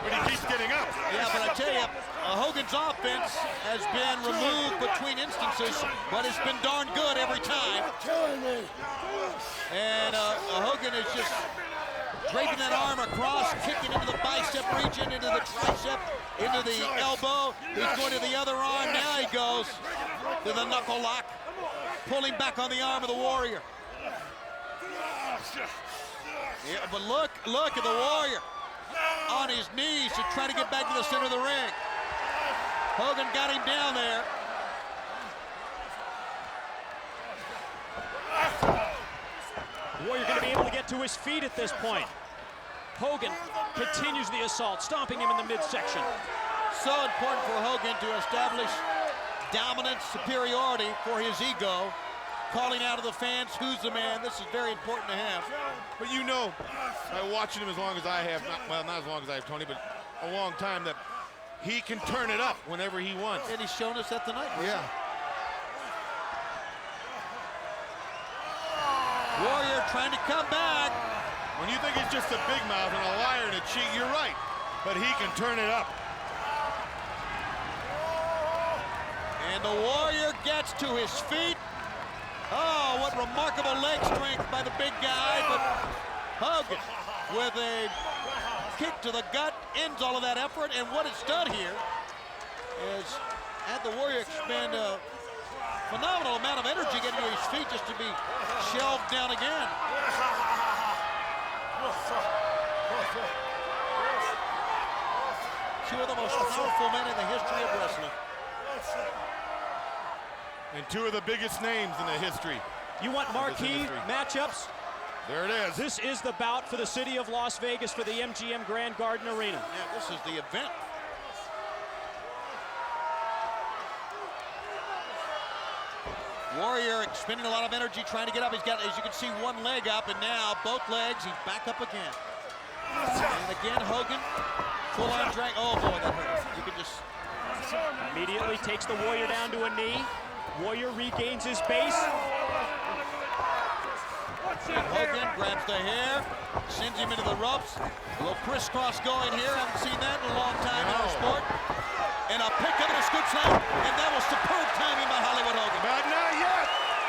But he keeps getting up. Yeah, but I tell you, Hogan's offense has been removed between instances, but it's been darn good every time. And Hogan is just draping that arm across, kicking into the bicep region, into the tricep, into the elbow. He's going to the other arm. Now he goes to the knuckle lock, pulling back on the arm of the Warrior. Yeah, but look at the Warrior on his knees to try to get back to the center of the ring. Hogan got him down there. Warrior going to be able to get to his feet at this point. Hogan continues the assault, stomping him in the midsection. So important for Hogan to establish dominance, superiority for his ego, calling out of the fans, who's the man. This is very important to him. But you know, by watching him as long as I have, not as long as I have, Tony, but a long time, that he can turn it up whenever he wants. And he's shown us that tonight. Yeah. Warrior trying to come back. When you think he's just a big mouth and a liar and a cheat, you're right. But he can turn it up. And the Warrior gets to his feet. Oh, what remarkable leg strength by the big guy. But Hogan with a kick to the gut ends all of that effort. And what it's done here is had the Warrior expend a phenomenal amount of energy getting to his feet just to be shelved down again. Two of the most powerful men in the history of wrestling. And two of the biggest names in the history. You want marquee matchups? There it is. This is the bout for the city of Las Vegas for the MGM Grand Garden Arena. Yeah, this is the event. Warrior expending a lot of energy trying to get up. He's got, as you can see, one leg up, and now both legs, he's back up again. And again, Hogan, full on drag. Oh boy, that hurt. You can just... Immediately takes the Warrior down to a knee. Warrior regains his base. Hogan grabs the hair, sends him into the ropes. A little crisscross going here. Haven't seen that in a long time in our sport. And a pickup and a scoop slam, and that was superb timing by Hollywood Hogan. But not yet.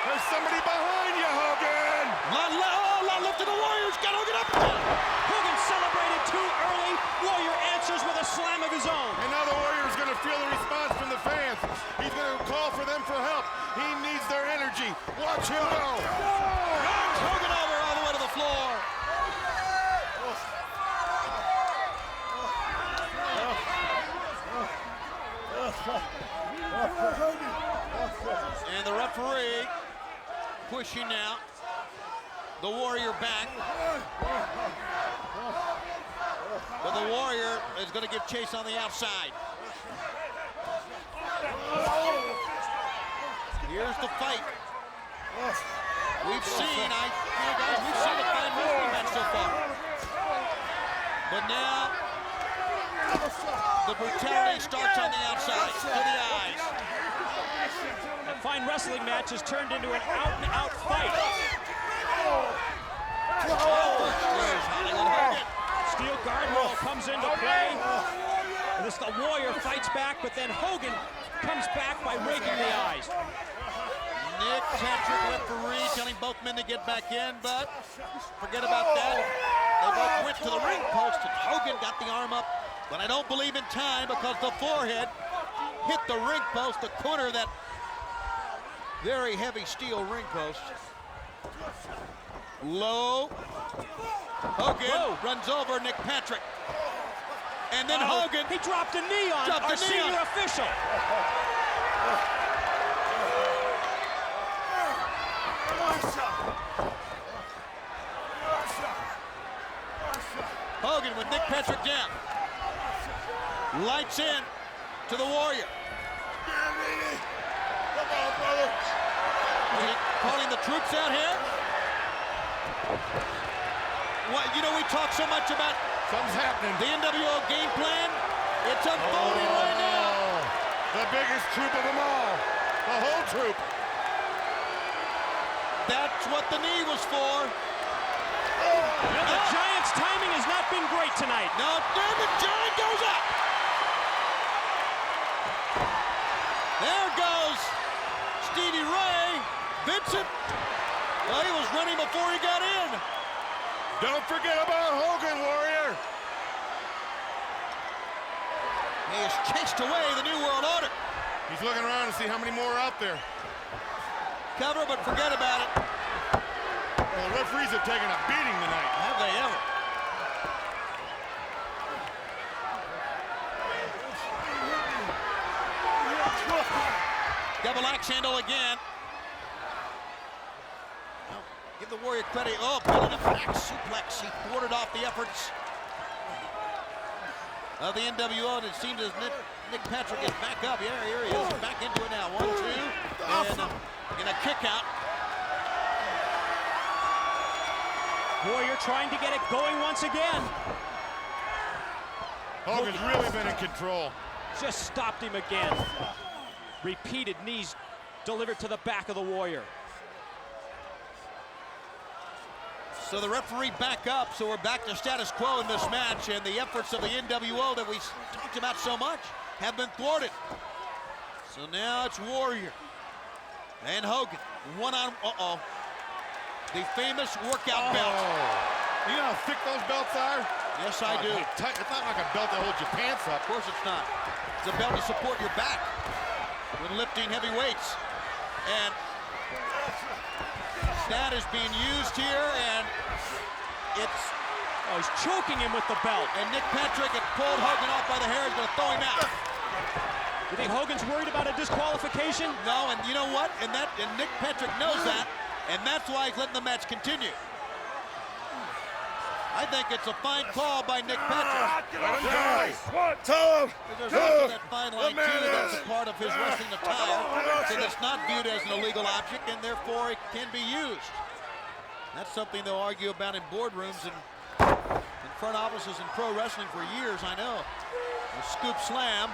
There's somebody behind you, Hogan. Lot lift to the Warriors. Got Hogan up again. Hogan celebrated too early. Warrior answers with a slam of his own. And now the Warrior's going to feel the response from the fans. He's going to call for them for help. He needs their energy. Watch him go. Knocks Hogan over all the way to the floor. And the referee pushing now the Warrior back. But the Warrior is going to give chase on the outside. Here's the fight. We've seen, guys, we've seen a fine wrestling match so far. But now, the brutality starts on the outside, to the eyes. A fine wrestling match has turned into an out-and-out fight. There's Hollywood Hogan. Steel guard roll comes into play. The Warrior fights back, but then Hogan comes back by raking the eyes. Nick Patrick, referee, telling both men to get back in, but forget about that. They both went to the ring post, and Hogan got the arm up, but I don't believe in time because the forehead hit the ring post, the corner of that very heavy steel ring post. Low. Hogan runs over Nick Patrick. And then Hogan. He dropped a knee on our senior official. Hogan with Nick Patrick down. Lights in to the Warrior. Come on, brother. Calling the troops out here. What, you know, we talk so much about Something's happening. the NWO game plan. It's unfolding right now. The biggest troop of them all. The whole troop. That's what the knee was for. The Giants' timing has not been great tonight. Now, then the Giant goes up. There goes Stevie Ray. Vincent, well, he was running before he got in. Don't forget about Hogan, Warrior. He has chased away the New World Order. He's looking around to see how many more are out there. Cover, but forget about it. Well, the referees have taken a beating tonight. Have they ever? Double axe handle again. Give the Warrior credit. Oh, building a back suplex. He thwarted off the efforts of the NWO, and it seems as Nick Patrick is back up. Yeah, here he is. Back into it now. 1, 2, and a kick out. Warrior trying to get it going once again. Hogan's really been in control. Just stopped him again. Repeated knees delivered to the back of the Warrior. So the referee back up, so we're back to status quo in this match, and the efforts of the NWO that we talked about so much have been thwarted. So now it's Warrior and Hogan. The famous workout belt. You know how thick those belts are? Yes, I do. It's not like a belt that holds your pants up. Of course it's not. It's a belt to support your back when lifting heavy weights. And that is being used here, and it's... Oh, he's choking him with the belt. And Nick Patrick had pulled Hogan off by the hair. He's going to throw him out. You think Hogan's worried about a disqualification? No, and you know what? And Nick Patrick knows that, and that's why he's letting the match continue. I think it's a fine call by Nick Patrick. Tell him. There's also that fine line, too, that's a part of his wrestling attire, so that's not viewed as an illegal object, and therefore it can be used. That's something they'll argue about in boardrooms and in front offices in pro wrestling for years, I know. A scoop slam.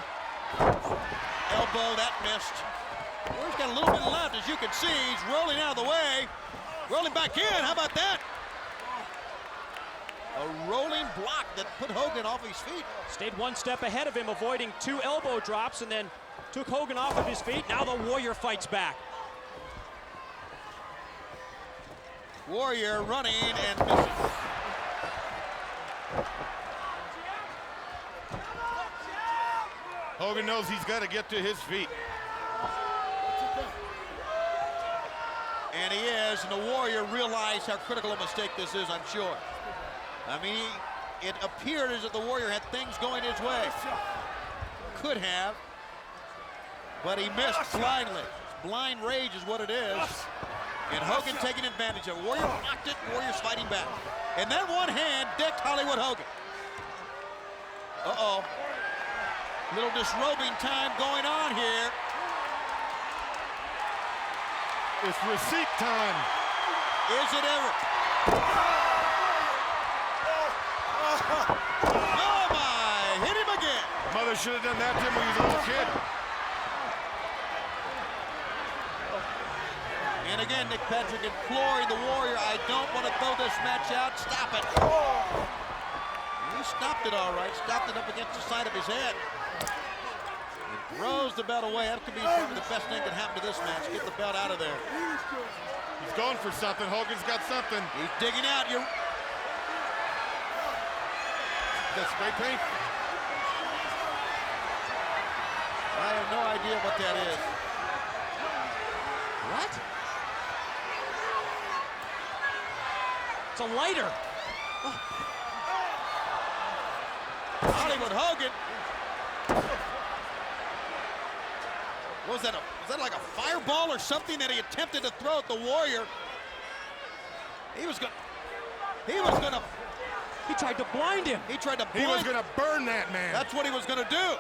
Elbow, that missed. Warrior's got a little bit left, as you can see. He's rolling out of the way. Rolling back in, how about that? A rolling block that put Hogan off his feet. Stayed one step ahead of him, avoiding 2 elbow drops, and then took Hogan off of his feet. Now the Warrior fights back. Warrior running and missing. Hogan knows he's got to get to his feet. And he is, and the Warrior realized how critical a mistake this is, I'm sure. I mean, it appeared as if the Warrior had things going his way. Could have, but he missed blindly. Blind rage is what it is. And Hogan taking advantage of it. Warrior blocked it, Warrior's fighting back. And that one hand decked Hollywood Hogan. Uh-oh. Little disrobing time going on here. It's receipt time. Is it ever? Oh my, hit him again. Mother should have done that to him when he was a little kid. And again, Nick Patrick imploring the Warrior, I don't want to throw this match out, stop it. He stopped it all right, stopped it up against the side of his head. Throws the belt away. That could be probably the best thing that happened to this match. Get the belt out of there. He's going for something. Hogan's got something. He's digging out. That's spray paint. I have no idea what that is. What? It's a lighter. Hollywood Hogan. What was that? Was that like a fireball or something that he attempted to throw at the Warrior? He tried to blind him. He tried to blind He was going to burn that man. That's what he was going to do.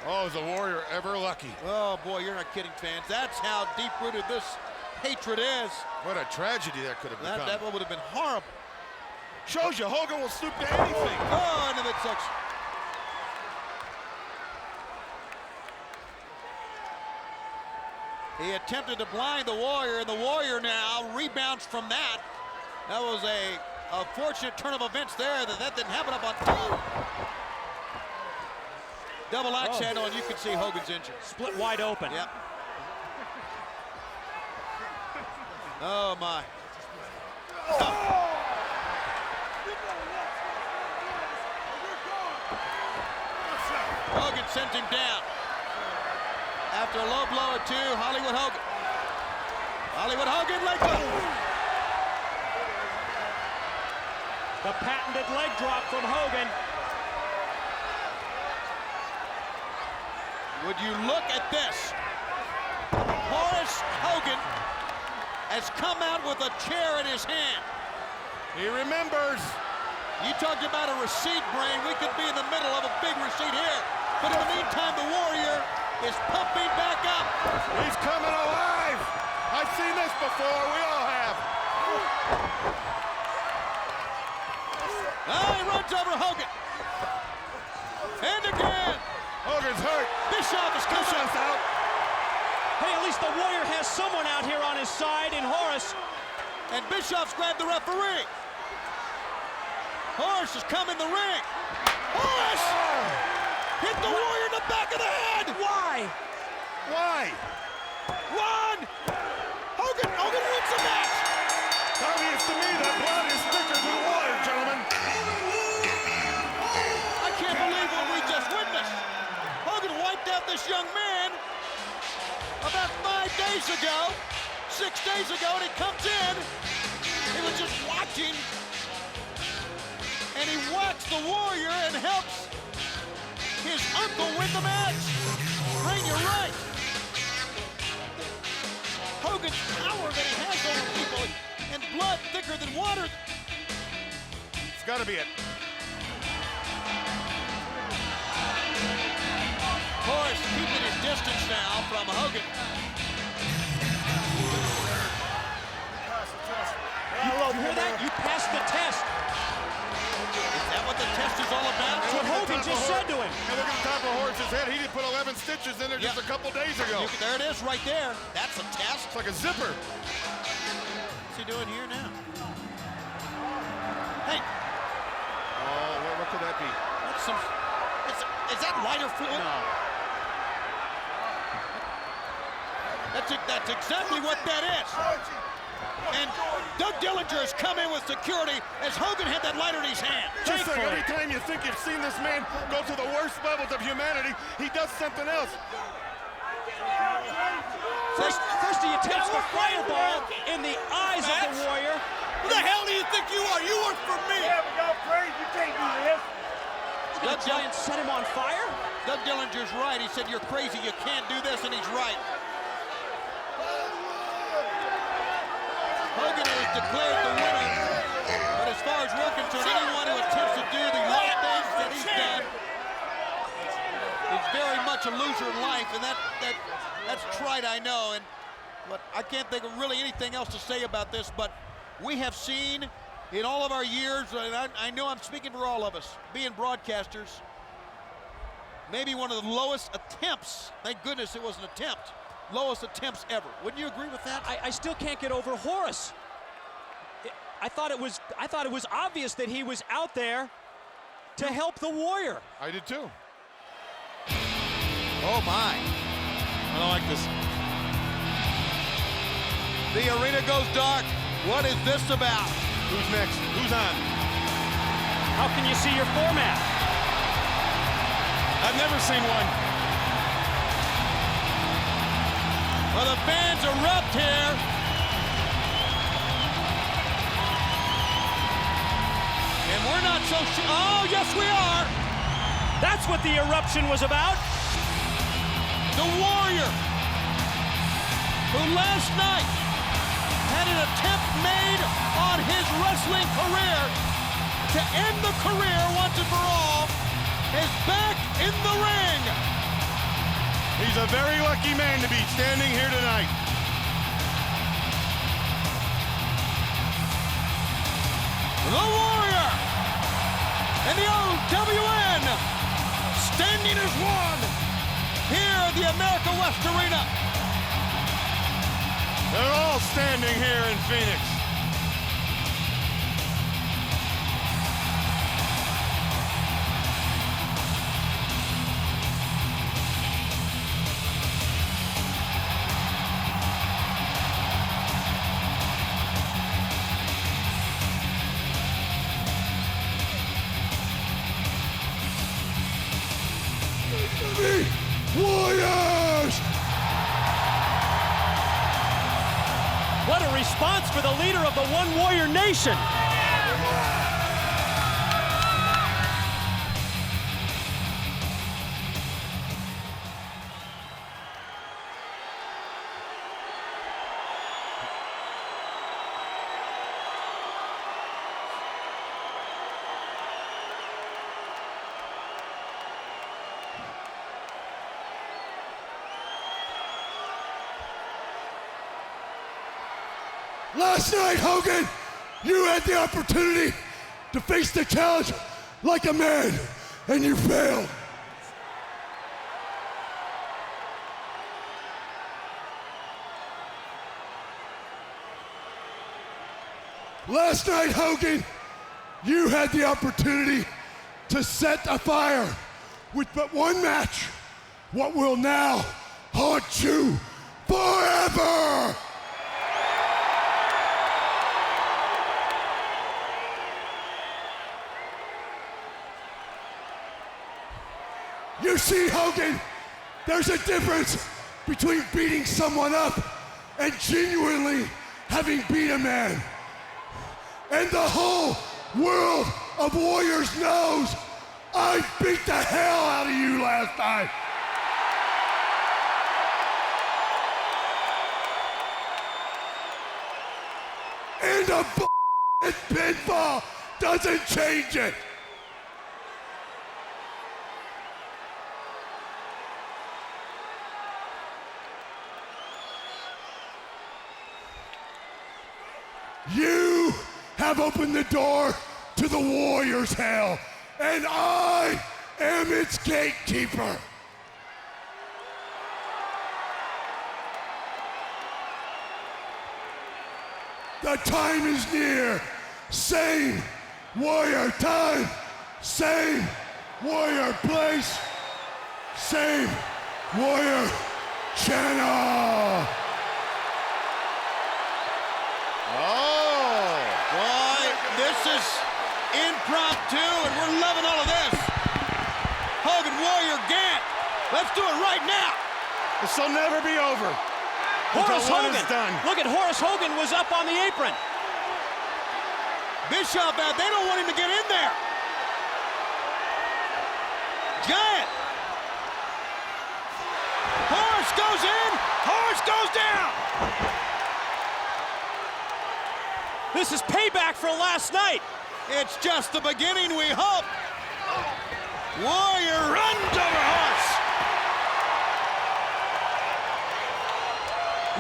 Oh, is the Warrior ever lucky? Oh, boy, you're not kidding, fans. That's how deep-rooted this hatred is. What a tragedy that could have become. That would have been horrible. Shows you Hogan will stoop to anything. Oh, into midsection. He attempted to blind the Warrior, and the Warrior now rebounds from that. That was a fortunate turn of events there that didn't happen up on top. Double axe handle, and you can see Hogan's injured. Split wide open. Yep. Oh, my. Hogan sent him down. After a low blow or two, Hollywood Hogan. Hollywood Hogan, leg drop. The patented leg drop from Hogan. Would you look at this? Horace Hogan has come out with a chair in his hand. He remembers. You talked about a receipt, Brain. We could be in the middle of a big receipt here. But in the meantime, the Warrior is pumping back up. He's coming alive. I've seen this before. We all have. He runs over Hogan. And again. Hogan's hurt. Bischoff is coming out. Hey, at least the Warrior has someone out here on his side in Horace. And Bischoff's grabbed the referee. Horace has come in the ring. Horace hit the Warrior in the back of the head. Why? Why? One. Hogan wins the match. Obvious to me that blood is thicker than water, gentlemen. I can't believe what we just witnessed. Hogan wiped out this young man about 5 days ago, 6 days ago, and he comes in. He was just watching, and he whacks the Warrior and helps his uncle win the match. Ring, you're right. Hogan's power that he has over people and blood thicker than water. It's got to be it. Horace keeping his distance now from Hogan. You hear that? You passed the test. Is that what the test is all about? That's what Hogan just said to him. And look at the top of Horace's head. He did put 11 stitches in there just a couple days ago. There it is right there. That's a test. It's like a zipper. What's he doing here now? Hey. Oh, what could that be? That's some... Is that lighter fluid? No. That's exactly what that is. And Doug Dillinger has come in with security as Hogan had that lighter in his hand. Just like every time you think you've seen this man go to the worst levels of humanity, he does something else. First he attempts the fireball in the eyes of the Warrior. Who the hell do you think you are? You work for me. Yeah, but y'all crazy. You can't do this. He's gonna try and set him on fire? Doug Dillinger's right. He said, you're crazy. You can't do this, and he's right. Hogan is declared the winner, but as far as we're concerned, anyone who attempts to do the right things that he's done is very much a loser in life, and that's trite, I know. But I can't think of really anything else to say about this, but we have seen in all of our years, and I know I'm speaking for all of us, being broadcasters, maybe one of the lowest attempts, thank goodness it was an attempt, lowest attempts ever. Wouldn't you agree with that? I still can't get over Horace. I thought it was obvious that he was out there to help the Warrior. I did too. Oh my. I don't like this. The arena goes dark. What is this about? Who's next? Who's on? How can you see your format? I've never seen one. Well, the fans erupt here. And we're not so sure. Oh, yes, we are. That's what the eruption was about. The Warrior, who last night had an attempt made on his wrestling career to end the career once and for all, is back in the ring. He's a very lucky man to be standing here tonight. The Warrior and the OWN standing as one here at the America West Arena. They're all standing here in Phoenix. Warriors! What a response for the leader of the One Warrior Nation. Last night, Hogan, you had the opportunity to face the challenge like a man, and you failed. Last night, Hogan, you had the opportunity to set a fire with but one match, what will now haunt you forever! You see, Hogan, there's a difference between beating someone up and genuinely having beat a man. And the whole world of Warriors knows I beat the hell out of you last night. And a pinfall doesn't change it. You have opened the door to the Warriors' hell, and I am its gatekeeper. The time is near. Same Warrior time, same Warrior place, same Warrior channel. Oh, boy, this is impromptu, and we're loving all of this. Hogan, Warrior, Gant. Let's do it right now. This will never be over. Horace until one Hogan. is done. Look at Horace Hogan was up on the apron. Bischoff out, they don't want him to get in there. Giant. Horace goes in, Horace goes down. This is payback for last night. It's just the beginning, we hope. Warrior runs over Horace.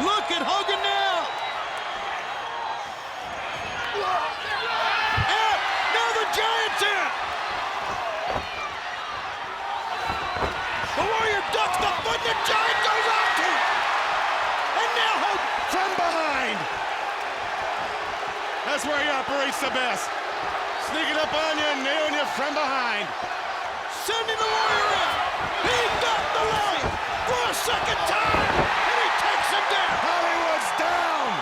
Look at Hogan now. And now the Giant's in. The Warrior ducks the foot, the Giant goes out to. And now Hogan From behind. That's where he operates the best. sneaking up on you and nailing you from behind. Sending the Warrior in. He got the line for a second time, and he takes him down. Hollywood's down.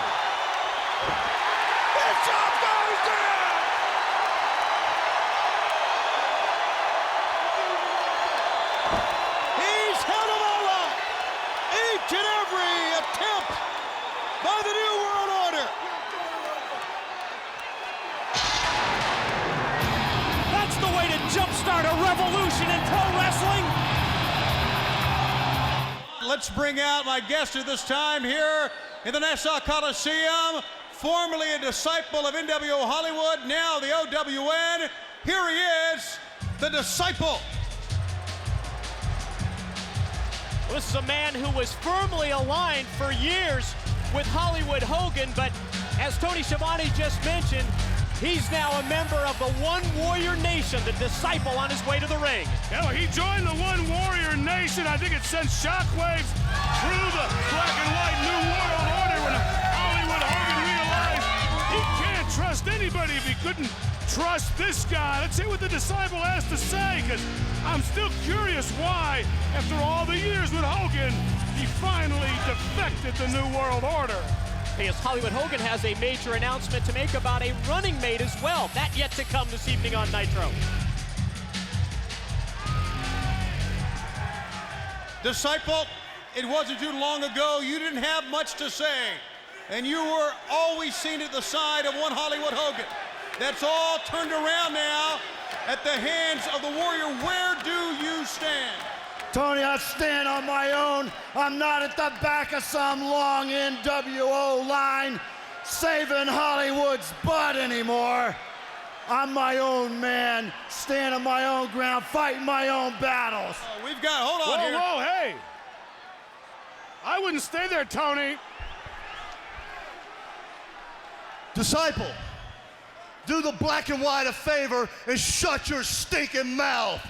Bischoff goes down. He's held him all up. Each and every attempt by the New World Order. That's the way to jumpstart a revolution in pro wrestling. Let's bring out my guest at this time here in the Nassau Coliseum, formerly a disciple of NWO Hollywood, now the OWN. Here he is, the Disciple. Well, this is a man who was firmly aligned for years with Hollywood Hogan, but as Tony Schiavone just mentioned, he's now a member of the One Warrior Nation, the Disciple, on his way to the ring. Yeah, well, he joined the One Warrior Nation. I think it sent shockwaves through the black and white New World Order when Hollywood Hogan realized he can't trust anybody if he couldn't trust this guy. Let's see what the Disciple has to say, because I'm still curious why, after all the years with Hogan, he finally defected the New World Order. Yes, Hollywood Hogan has a major announcement to make about a running mate as well. That yet to come this evening on Nitro. Disciple, it wasn't too long ago you didn't have much to say, and you were always seen at the side of one Hollywood Hogan. That's all turned around now at the hands of the Warrior. Where do you stand? Tony, I stand on my own. I'm not at the back of some long NWO line saving Hollywood's butt anymore. I'm my own man, stand on my own ground, fighting my own battles. We've got, hold on here. Whoa, hey. I wouldn't stay there, Tony. Disciple, do the black and white a favor and shut your stinking mouth.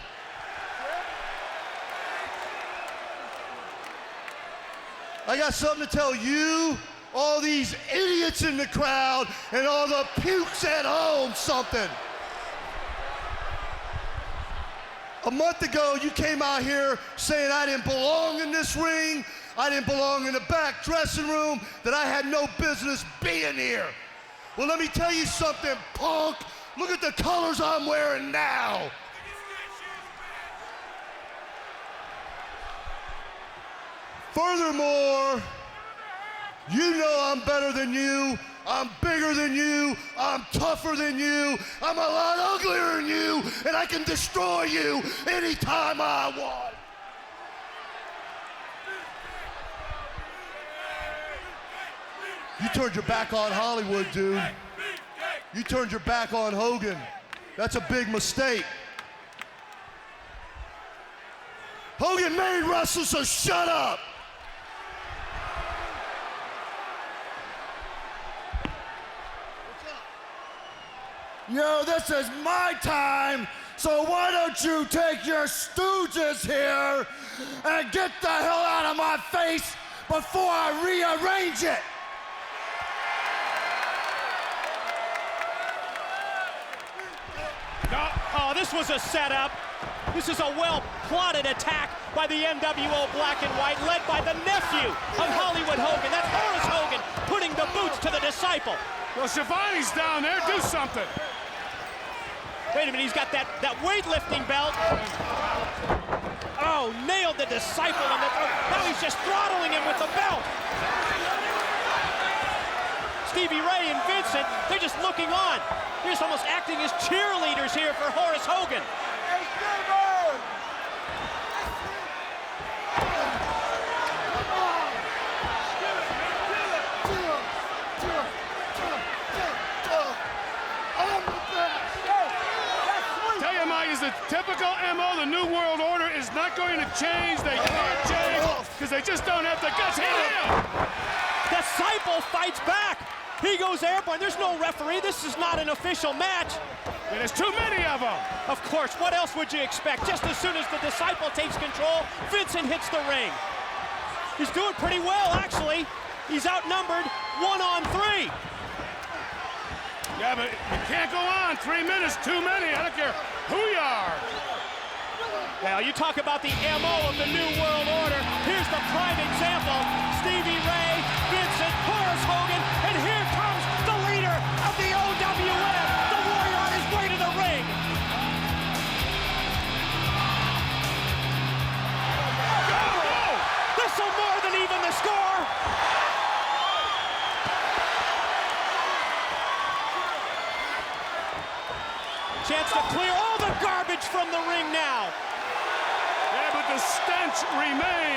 I got something to tell you, all these idiots in the crowd, and all the pukes at home something. A month ago, you came out here saying I didn't belong in this ring, I didn't belong in the back dressing room, that I had no business being here. Well, let me tell you something, punk. Look at the colors I'm wearing now. Furthermore, you know I'm better than you, I'm bigger than you, I'm tougher than you, I'm a lot uglier than you, and I can destroy you anytime I want. You turned your back on Hollywood, dude. You turned your back on Hogan. That's a big mistake. Hogan made wrestlers, so shut up. Yo, this is my time, so why don't you take your stooges here and get the hell out of my face before I rearrange it? Oh, this was a setup. This is a well-plotted attack by the NWO Black and White, led by the nephew of Hollywood Hogan. That's Horace Hogan putting the boots to the Disciple. Well, Schiavone's down there. Do something. Wait a minute, he's got that weightlifting belt. Oh, nailed the Disciple on the throat. Now he's just throttling him with the belt. Stevie Ray and Vincent, they're just looking on. They're just almost acting as cheerleaders here for Horace Hogan. The typical MO, the New World Order, is not going to change. They can't change because they just don't have the guts. Hit him! Disciple fights back. He goes airborne. There's no referee. This is not an official match. And there's too many of them. Of course. What else would you expect? Just as soon as the Disciple takes control, Vincent hits the ring. He's doing pretty well, actually. He's outnumbered 1-on-3. Yeah, but you can't go on. 3 minutes, too many. I don't care who you are. Now, you talk about the MO of the New World Order. Here's the prime example. Stevie Ray, Vincent, Horace Hogan, and here comes the leader of the OWF, the Warrior on his way to the ring. This will more than even the score. Chance to clear all the garbage from the ring now. Yeah, but the stench remains.